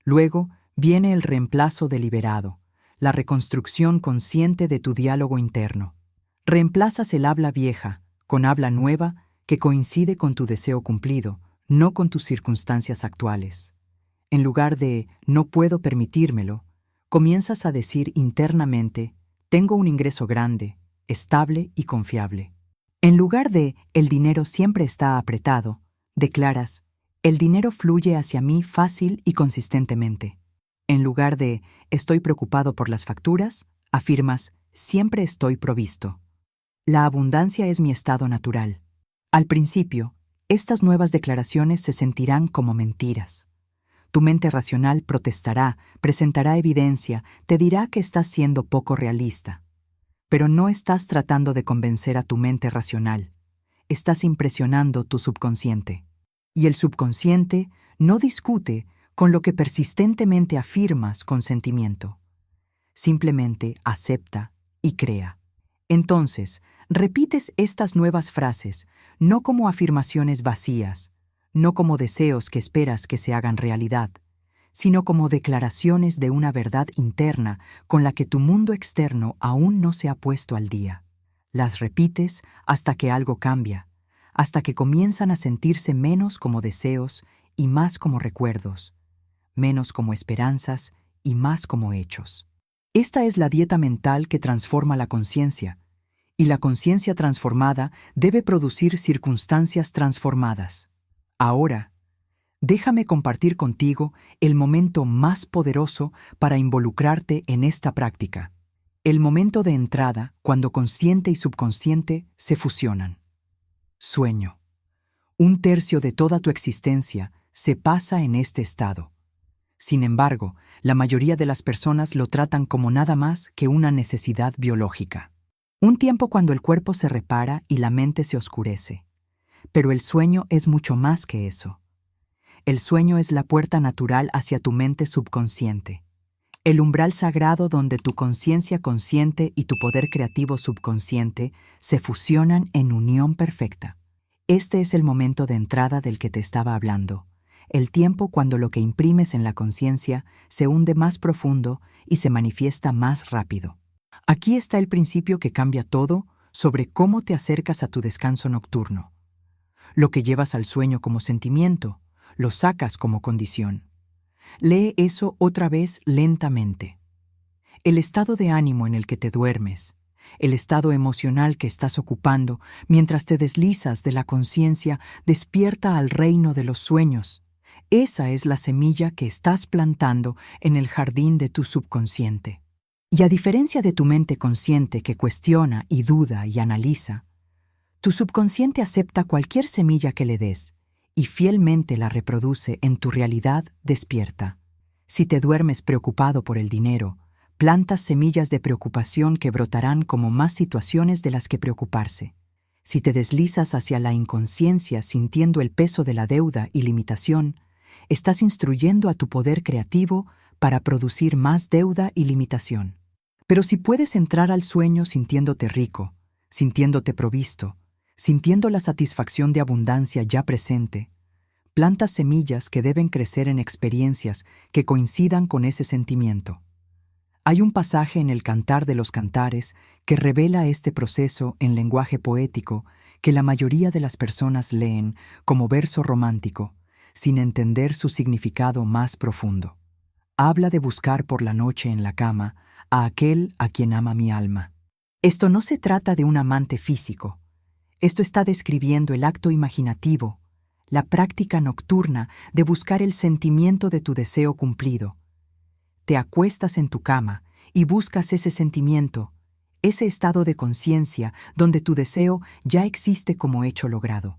Luego, viene el reemplazo deliberado, la reconstrucción consciente de tu diálogo interno. Reemplazas el habla vieja con habla nueva que coincide con tu deseo cumplido, no con tus circunstancias actuales. En lugar de «no puedo permitírmelo», comienzas a decir internamente «tengo un ingreso grande, estable y confiable». En lugar de «el dinero siempre está apretado», declaras «el dinero fluye hacia mí fácil y consistentemente». En lugar de «estoy preocupado por las facturas», afirmas «siempre estoy provisto». La abundancia es mi estado natural. Al principio, estas nuevas declaraciones se sentirán como mentiras. Tu mente racional protestará, presentará evidencia, te dirá que estás siendo poco realista. Pero no estás tratando de convencer a tu mente racional. Estás impresionando tu subconsciente. Y el subconsciente no discute con lo que persistentemente afirmas con sentimiento. Simplemente acepta y crea. Entonces, repites estas nuevas frases no como afirmaciones vacías, no como deseos que esperas que se hagan realidad, sino como declaraciones de una verdad interna con la que tu mundo externo aún no se ha puesto al día. Las repites hasta que algo cambia, hasta que comienzan a sentirse menos como deseos y más como recuerdos, menos como esperanzas y más como hechos. Esta es la dieta mental que transforma la conciencia, y la conciencia transformada debe producir circunstancias transformadas. Ahora, déjame compartir contigo el momento más poderoso para involucrarte en esta práctica. El momento de entrada cuando consciente y subconsciente se fusionan. Sueño. 1/3 de toda tu existencia se pasa en este estado. Sin embargo, la mayoría de las personas lo tratan como nada más que una necesidad biológica. Un tiempo cuando el cuerpo se repara y la mente se oscurece. Pero el sueño es mucho más que eso. El sueño es la puerta natural hacia tu mente subconsciente. El umbral sagrado donde tu conciencia consciente y tu poder creativo subconsciente se fusionan en unión perfecta. Este es el momento de entrada del que te estaba hablando. El tiempo cuando lo que imprimes en la conciencia se hunde más profundo y se manifiesta más rápido. Aquí está el principio que cambia todo sobre cómo te acercas a tu descanso nocturno. Lo que llevas al sueño como sentimiento, lo sacas como condición. Lee eso otra vez lentamente. El estado de ánimo en el que te duermes, el estado emocional que estás ocupando mientras te deslizas de la conciencia despierta al reino de los sueños. Esa es la semilla que estás plantando en el jardín de tu subconsciente. Y a diferencia de tu mente consciente que cuestiona y duda y analiza, tu subconsciente acepta cualquier semilla que le des y fielmente la reproduce en tu realidad despierta. Si te duermes preocupado por el dinero, plantas semillas de preocupación que brotarán como más situaciones de las que preocuparse. Si te deslizas hacia la inconsciencia sintiendo el peso de la deuda y limitación, estás instruyendo a tu poder creativo para producir más deuda y limitación. Pero si puedes entrar al sueño sintiéndote rico, sintiéndote provisto, sintiendo la satisfacción de abundancia ya presente, plantas semillas que deben crecer en experiencias que coincidan con ese sentimiento. Hay un pasaje en el Cantar de los Cantares que revela este proceso en lenguaje poético que la mayoría de las personas leen como verso romántico, sin entender su significado más profundo. Habla de buscar por la noche en la cama a aquel a quien ama mi alma. Esto no se trata de un amante físico. Esto está describiendo el acto imaginativo, la práctica nocturna de buscar el sentimiento de tu deseo cumplido. Te acuestas en tu cama y buscas ese sentimiento, ese estado de conciencia donde tu deseo ya existe como hecho logrado.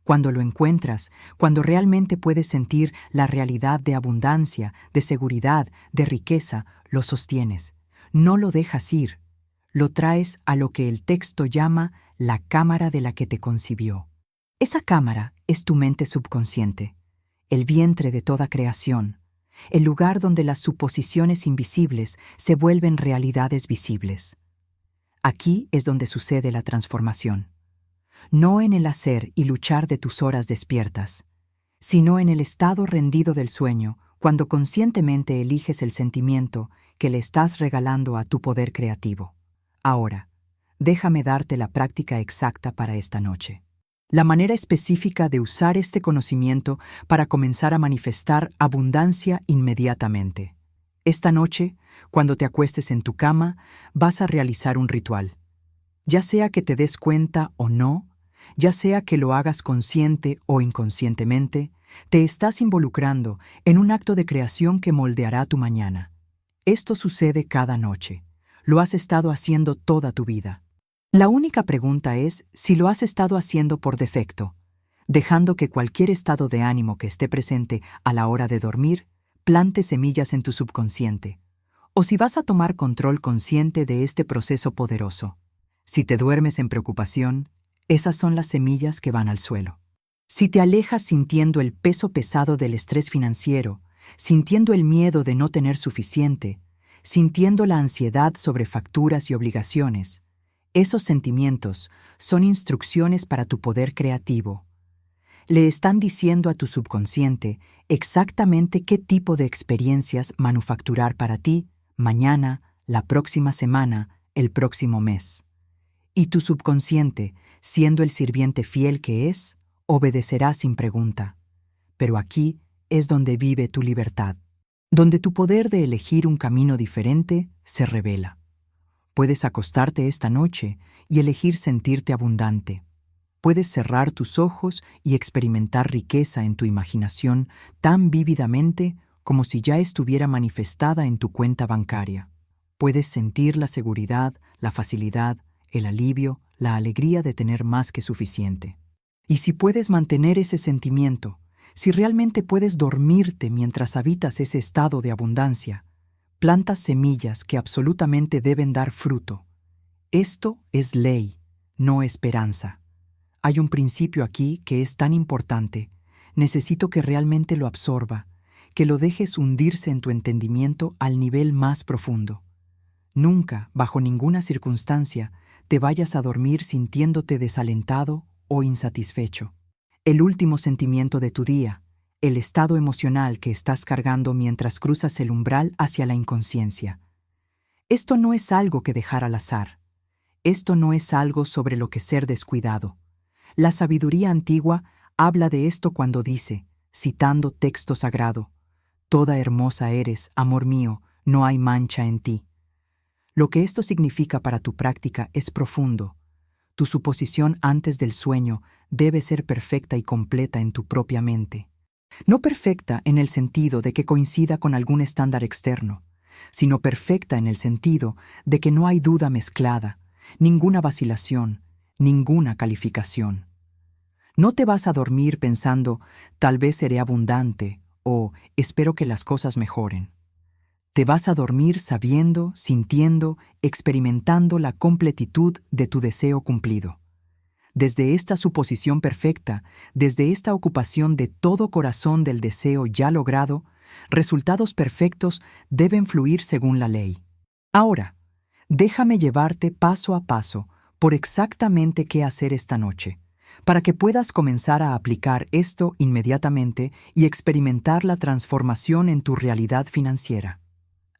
Cuando lo encuentras, cuando realmente puedes sentir la realidad de abundancia, de seguridad, de riqueza, lo sostienes. No lo dejas ir. Lo traes a lo que el texto llama la cámara de la que te concibió. Esa cámara es tu mente subconsciente, el vientre de toda creación, el lugar donde las suposiciones invisibles se vuelven realidades visibles. Aquí es donde sucede la transformación. No en el hacer y luchar de tus horas despiertas, sino en el estado rendido del sueño, cuando conscientemente eliges el sentimiento que le estás regalando a tu poder creativo. Ahora, déjame darte la práctica exacta para esta noche. La manera específica de usar este conocimiento para comenzar a manifestar abundancia inmediatamente. Esta noche, cuando te acuestes en tu cama, vas a realizar un ritual. Ya sea que te des cuenta o no, ya sea que lo hagas consciente o inconscientemente, te estás involucrando en un acto de creación que moldeará tu mañana. Esto sucede cada noche. Lo has estado haciendo toda tu vida. La única pregunta es si lo has estado haciendo por defecto, dejando que cualquier estado de ánimo que esté presente a la hora de dormir plante semillas en tu subconsciente, o si vas a tomar control consciente de este proceso poderoso. Si te duermes en preocupación, esas son las semillas que van al suelo. Si te alejas sintiendo el peso pesado del estrés financiero, sintiendo el miedo de no tener suficiente, sintiendo la ansiedad sobre facturas y obligaciones, esos sentimientos son instrucciones para tu poder creativo. Le están diciendo a tu subconsciente exactamente qué tipo de experiencias manufacturar para ti mañana, la próxima semana, el próximo mes. Y tu subconsciente, siendo el sirviente fiel que es, obedecerá sin pregunta. Pero aquí es donde vive tu libertad, donde tu poder de elegir un camino diferente se revela. Puedes acostarte esta noche y elegir sentirte abundante. Puedes cerrar tus ojos y experimentar riqueza en tu imaginación tan vívidamente como si ya estuviera manifestada en tu cuenta bancaria. Puedes sentir la seguridad, la facilidad, el alivio, la alegría de tener más que suficiente. Y si puedes mantener ese sentimiento, si realmente puedes dormirte mientras habitas ese estado de abundancia, plantas semillas que absolutamente deben dar fruto. Esto es ley, no esperanza. Hay un principio aquí que es tan importante. Necesito que realmente lo absorba, que lo dejes hundirse en tu entendimiento al nivel más profundo. Nunca, bajo ninguna circunstancia, te vayas a dormir sintiéndote desalentado o insatisfecho. El último sentimiento de tu día, el estado emocional que estás cargando mientras cruzas el umbral hacia la inconsciencia. Esto no es algo que dejar al azar. Esto no es algo sobre lo que ser descuidado. La sabiduría antigua habla de esto cuando dice, citando texto sagrado, «Toda hermosa eres, amor mío, no hay mancha en ti». Lo que esto significa para tu práctica es profundo. Tu suposición antes del sueño debe ser perfecta y completa en tu propia mente. No perfecta en el sentido de que coincida con algún estándar externo, sino perfecta en el sentido de que no hay duda mezclada, ninguna vacilación, ninguna calificación. No te vas a dormir pensando, tal vez seré abundante o espero que las cosas mejoren. Te vas a dormir sabiendo, sintiendo, experimentando la completitud de tu deseo cumplido. Desde esta suposición perfecta, desde esta ocupación de todo corazón del deseo ya logrado, resultados perfectos deben fluir según la ley. Ahora, déjame llevarte paso a paso por exactamente qué hacer esta noche, para que puedas comenzar a aplicar esto inmediatamente y experimentar la transformación en tu realidad financiera.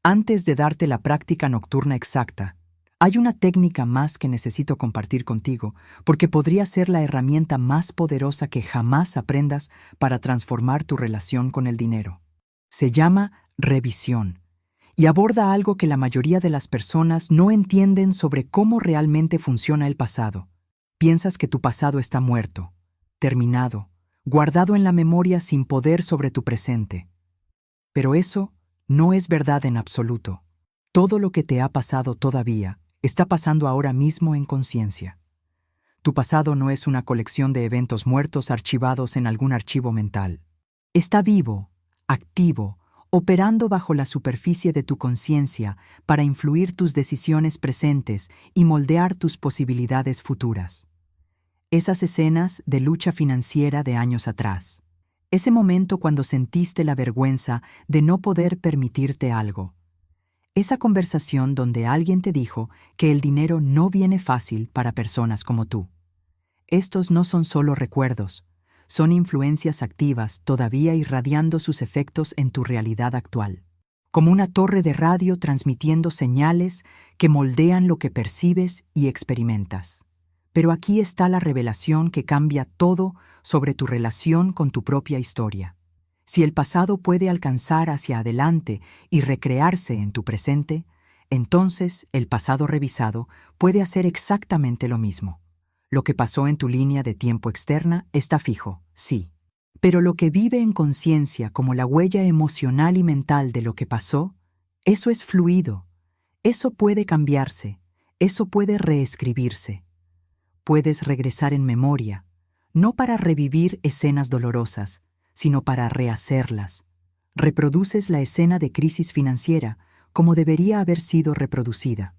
Antes de darte la práctica nocturna exacta, hay una técnica más que necesito compartir contigo, porque podría ser la herramienta más poderosa que jamás aprendas para transformar tu relación con el dinero. Se llama revisión y aborda algo que la mayoría de las personas no entienden sobre cómo realmente funciona el pasado. Piensas que tu pasado está muerto, terminado, guardado en la memoria sin poder sobre tu presente. Pero eso no es verdad en absoluto. Todo lo que te ha pasado todavía está pasando ahora mismo en conciencia. Tu pasado no es una colección de eventos muertos archivados en algún archivo mental. Está vivo, activo, operando bajo la superficie de tu conciencia para influir tus decisiones presentes y moldear tus posibilidades futuras. Esas escenas de lucha financiera de años atrás. Ese momento cuando sentiste la vergüenza de no poder permitirte algo. Esa conversación donde alguien te dijo que el dinero no viene fácil para personas como tú. Estos no son solo recuerdos, son influencias activas todavía irradiando sus efectos en tu realidad actual. Como una torre de radio transmitiendo señales que moldean lo que percibes y experimentas. Pero aquí está la revelación que cambia todo sobre tu relación con tu propia historia. Si el pasado puede alcanzar hacia adelante y recrearse en tu presente, entonces el pasado revisado puede hacer exactamente lo mismo. Lo que pasó en tu línea de tiempo externa está fijo, sí. Pero lo que vive en conciencia como la huella emocional y mental de lo que pasó, eso es fluido. Eso puede cambiarse. eso puede reescribirse. Puedes regresar en memoria, no para revivir escenas dolorosas, sino para rehacerlas. Reproduces la escena de crisis financiera como debería haber sido reproducida,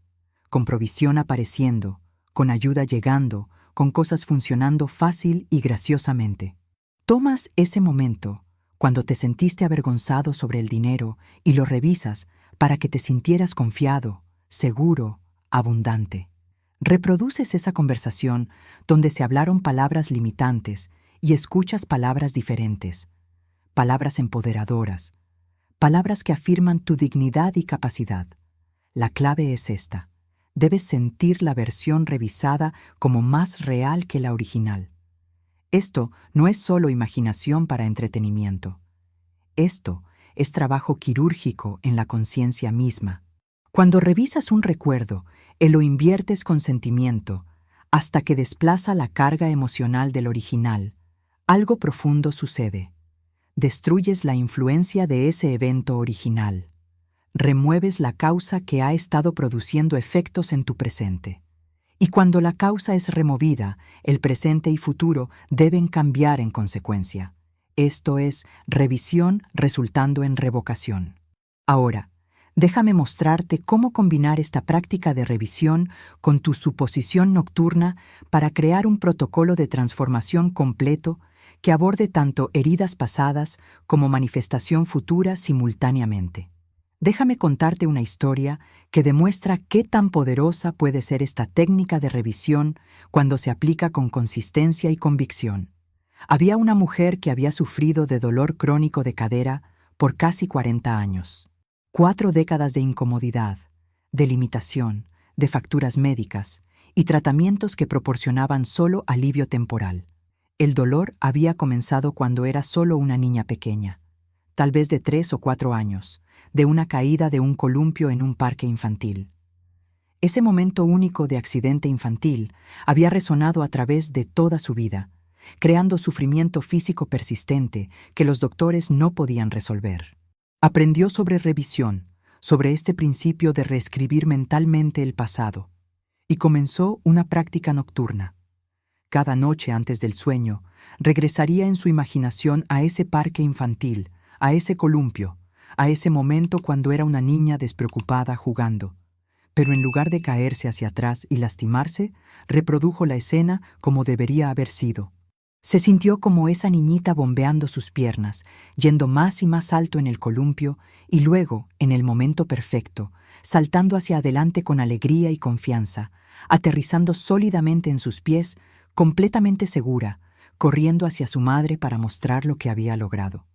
con provisión apareciendo, con ayuda llegando, con cosas funcionando fácil y graciosamente. Tomas ese momento, cuando te sentiste avergonzado sobre el dinero, y lo revisas para que te sintieras confiado, seguro, abundante. Reproduces esa conversación donde se hablaron palabras limitantes y escuchas palabras diferentes, palabras empoderadoras, palabras que afirman tu dignidad y capacidad. La clave es esta: debes sentir la versión revisada como más real que la original. Esto no es solo imaginación para entretenimiento. Esto es trabajo quirúrgico en la conciencia misma. Cuando revisas un recuerdo, lo inviertes con sentimiento, hasta que desplaza la carga emocional del original. Algo profundo sucede. Destruyes la influencia de ese evento original. Remueves la causa que ha estado produciendo efectos en tu presente. Y cuando la causa es removida, el presente y futuro deben cambiar en consecuencia. Esto es revisión resultando en revocación. Ahora, déjame mostrarte cómo combinar esta práctica de revisión con tu suposición nocturna para crear un protocolo de transformación completo que aborde tanto heridas pasadas como manifestación futura simultáneamente. Déjame contarte una historia que demuestra qué tan poderosa puede ser esta técnica de revisión cuando se aplica con consistencia y convicción. Había una mujer que había sufrido de dolor crónico de cadera por casi 40 años. 4 décadas de incomodidad, de limitación, de facturas médicas y tratamientos que proporcionaban solo alivio temporal. El dolor había comenzado cuando era solo una niña pequeña, tal vez de 3 o 4 años, de una caída de un columpio en un parque infantil. Ese momento único de accidente infantil había resonado a través de toda su vida, creando sufrimiento físico persistente que los doctores no podían resolver. Aprendió sobre revisión, sobre este principio de reescribir mentalmente el pasado, y comenzó una práctica nocturna. Cada noche antes del sueño, regresaría en su imaginación a ese parque infantil, a ese columpio, a ese momento cuando era una niña despreocupada jugando. Pero en lugar de caerse hacia atrás y lastimarse, reprodujo la escena como debería haber sido. Se sintió como esa niñita bombeando sus piernas, yendo más y más alto en el columpio y luego, en el momento perfecto, saltando hacia adelante con alegría y confianza, aterrizando sólidamente en sus pies, completamente segura, corriendo hacia su madre para mostrar lo que había logrado.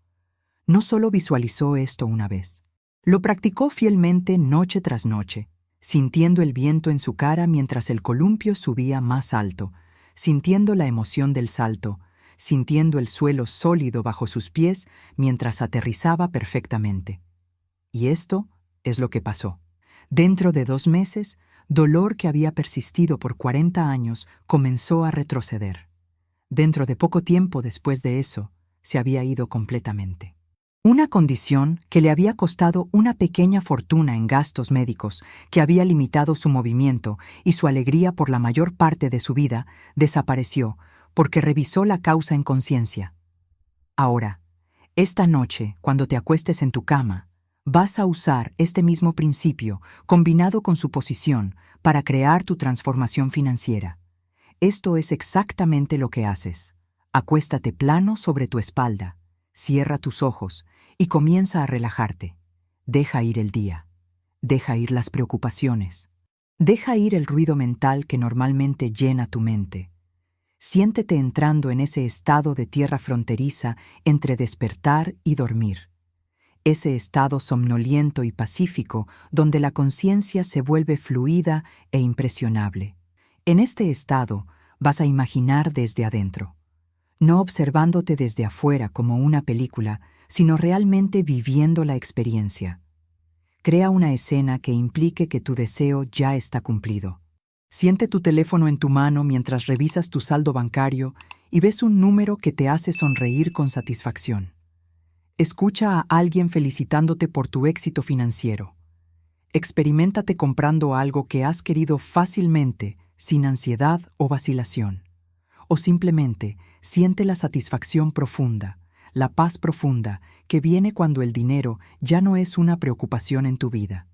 No solo visualizó esto una vez, lo practicó fielmente noche tras noche, sintiendo el viento en su cara mientras el columpio subía más alto, sintiendo la emoción del salto, sintiendo el suelo sólido bajo sus pies mientras aterrizaba perfectamente. Y esto es lo que pasó. Dentro de 2 meses, dolor que había persistido por 40 años comenzó a retroceder. Dentro de poco tiempo después de eso, se había ido completamente. Una condición que le había costado una pequeña fortuna en gastos médicos, que había limitado su movimiento y su alegría por la mayor parte de su vida, desapareció porque revisó la causa en conciencia. Ahora, esta noche, cuando te acuestes en tu cama, vas a usar este mismo principio, combinado con su posición, para crear tu transformación financiera. Esto es exactamente lo que haces. Acuéstate plano sobre tu espalda, cierra tus ojos y comienza a relajarte. Deja ir el día. Deja ir las preocupaciones. Deja ir el ruido mental que normalmente llena tu mente. Siéntete entrando en ese estado de tierra fronteriza entre despertar y dormir. Ese estado somnoliento y pacífico donde la conciencia se vuelve fluida e impresionable. En este estado vas a imaginar desde adentro, no observándote desde afuera como una película, sino realmente viviendo la experiencia. Crea una escena que implique que tu deseo ya está cumplido. Siente tu teléfono en tu mano mientras revisas tu saldo bancario y ves un número que te hace sonreír con satisfacción. Escucha a alguien felicitándote por tu éxito financiero. Experiméntate comprando algo que has querido fácilmente, sin ansiedad o vacilación. O simplemente siente la satisfacción profunda, la paz profunda que viene cuando el dinero ya no es una preocupación en tu vida.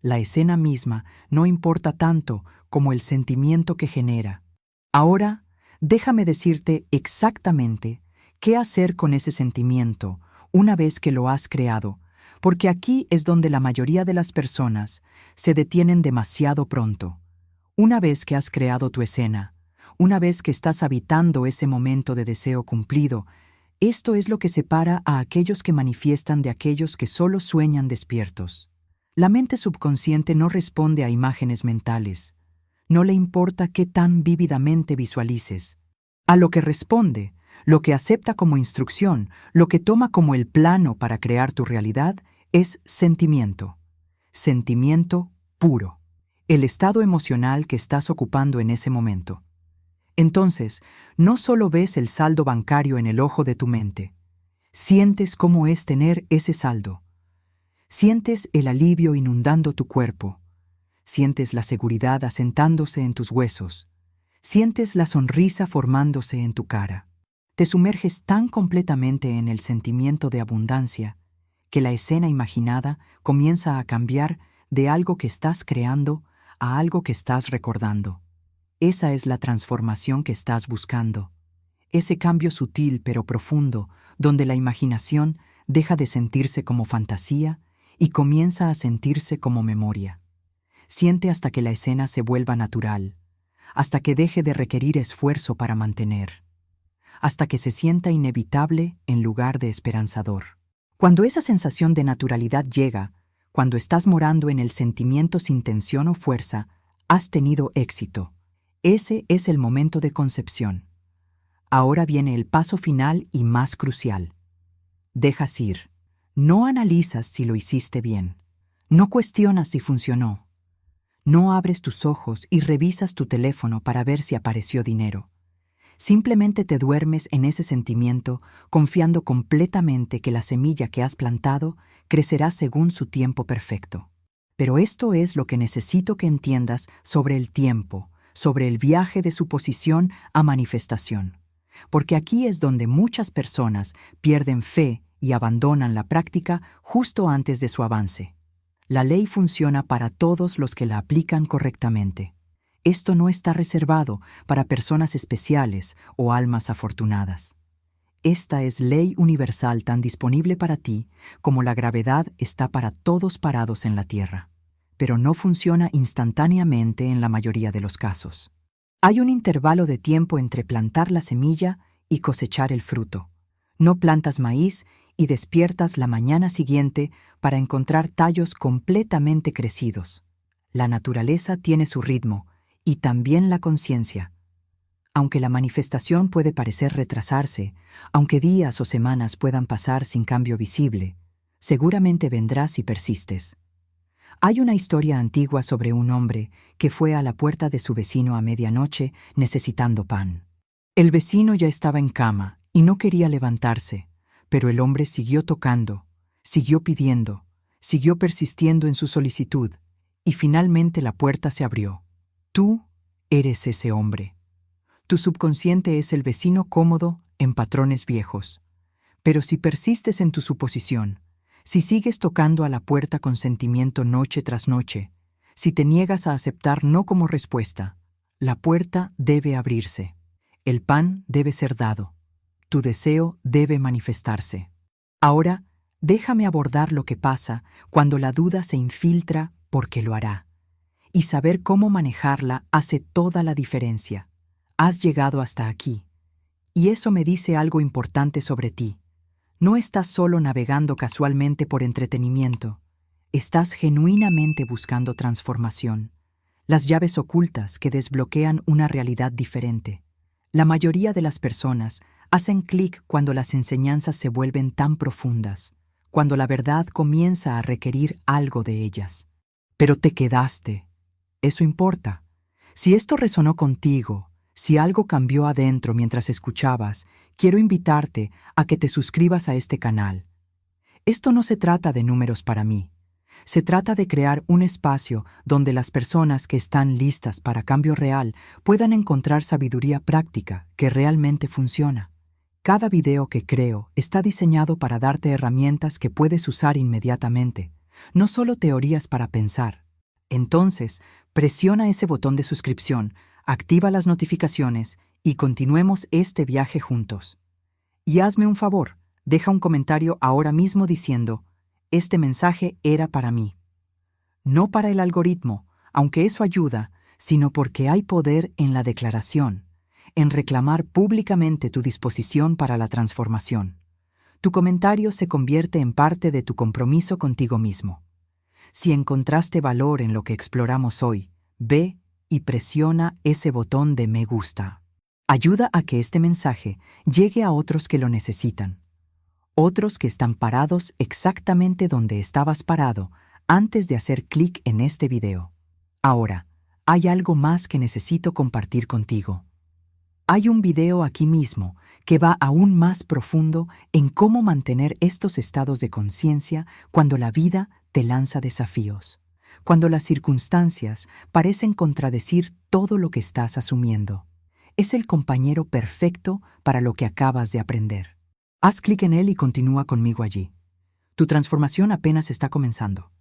La escena misma no importa tanto como el sentimiento que genera. Ahora, déjame decirte exactamente qué hacer con ese sentimiento una vez que lo has creado, porque aquí es donde la mayoría de las personas se detienen demasiado pronto. Una vez que has creado tu escena, una vez que estás habitando ese momento de deseo cumplido, esto es lo que separa a aquellos que manifiestan de aquellos que solo sueñan despiertos. La mente subconsciente no responde a imágenes mentales. No le importa qué tan vívidamente visualices. A lo que responde, lo que acepta como instrucción, lo que toma como el plano para crear tu realidad, es sentimiento. Sentimiento puro. El estado emocional que estás ocupando en ese momento. Entonces, no solo ves el saldo bancario en el ojo de tu mente, sientes cómo es tener ese saldo. Sientes el alivio inundando tu cuerpo. Sientes la seguridad asentándose en tus huesos. Sientes la sonrisa formándose en tu cara. Te sumerges tan completamente en el sentimiento de abundancia que la escena imaginada comienza a cambiar de algo que estás creando a algo que estás recordando. Esa es la transformación que estás buscando. Ese cambio sutil pero profundo, donde la imaginación deja de sentirse como fantasía y comienza a sentirse como memoria. Siente hasta que la escena se vuelva natural, hasta que deje de requerir esfuerzo para mantener, hasta que se sienta inevitable en lugar de esperanzador. Cuando esa sensación de naturalidad llega, cuando estás morando en el sentimiento sin tensión o fuerza, has tenido éxito. Ese es el momento de concepción. Ahora viene el paso final y más crucial. Dejas ir. No analizas si lo hiciste bien. No cuestionas si funcionó. No abres tus ojos y revisas tu teléfono para ver si apareció dinero. Simplemente te duermes en ese sentimiento, confiando completamente que la semilla que has plantado crecerá según su tiempo perfecto. Pero esto es lo que necesito que entiendas sobre el tiempo, sobre el viaje de suposición a manifestación. Porque aquí es donde muchas personas pierden fe y abandonan la práctica justo antes de su avance. La ley funciona para todos los que la aplican correctamente. Esto no está reservado para personas especiales o almas afortunadas. Esta es ley universal tan disponible para ti como la gravedad está para todos parados en la Tierra. Pero no funciona instantáneamente en la mayoría de los casos. Hay un intervalo de tiempo entre plantar la semilla y cosechar el fruto. No plantas maíz y despiertas la mañana siguiente para encontrar tallos completamente crecidos. La naturaleza tiene su ritmo y también la conciencia. Aunque la manifestación puede parecer retrasarse, aunque días o semanas puedan pasar sin cambio visible, seguramente vendrá si persistes. Hay una historia antigua sobre un hombre que fue a la puerta de su vecino a medianoche necesitando pan. El vecino ya estaba en cama y no quería levantarse, pero el hombre siguió tocando, siguió pidiendo, siguió persistiendo en su solicitud, y finalmente la puerta se abrió. Tú eres ese hombre. Tu subconsciente es el vecino cómodo en patrones viejos. Pero si persistes en tu suposición, si sigues tocando a la puerta con sentimiento noche tras noche, si te niegas a aceptar no como respuesta, la puerta debe abrirse. El pan debe ser dado. Tu deseo debe manifestarse. Ahora, déjame abordar lo que pasa cuando la duda se infiltra porque lo hará. Y saber cómo manejarla hace toda la diferencia. Has llegado hasta aquí. Y eso me dice algo importante sobre ti. No estás solo navegando casualmente por entretenimiento. Estás genuinamente buscando transformación. Las llaves ocultas que desbloquean una realidad diferente. La mayoría de las personas hacen clic cuando las enseñanzas se vuelven tan profundas, cuando la verdad comienza a requerir algo de ellas. Pero te quedaste. Eso importa. Si esto resonó contigo, si algo cambió adentro mientras escuchabas, quiero invitarte a que te suscribas a este canal. Esto no se trata de números para mí. Se trata de crear un espacio donde las personas que están listas para cambio real puedan encontrar sabiduría práctica que realmente funciona. Cada video que creo está diseñado para darte herramientas que puedes usar inmediatamente, no solo teorías para pensar. Entonces, presiona ese botón de suscripción, activa las notificaciones y continuemos este viaje juntos. Y hazme un favor, deja un comentario ahora mismo diciendo: este mensaje era para mí. No para el algoritmo, aunque eso ayuda, sino porque hay poder en la declaración, en reclamar públicamente tu disposición para la transformación. Tu comentario se convierte en parte de tu compromiso contigo mismo. Si encontraste valor en lo que exploramos hoy, ve y presiona ese botón de me gusta. Ayuda a que este mensaje llegue a otros que lo necesitan. Otros que están parados exactamente donde estabas parado antes de hacer clic en este video. Ahora, hay algo más que necesito compartir contigo. Hay un video aquí mismo que va aún más profundo en cómo mantener estos estados de conciencia cuando la vida te lanza desafíos, cuando las circunstancias parecen contradecir todo lo que estás asumiendo. Es el compañero perfecto para lo que acabas de aprender. Haz clic en él y continúa conmigo allí. Tu transformación apenas está comenzando.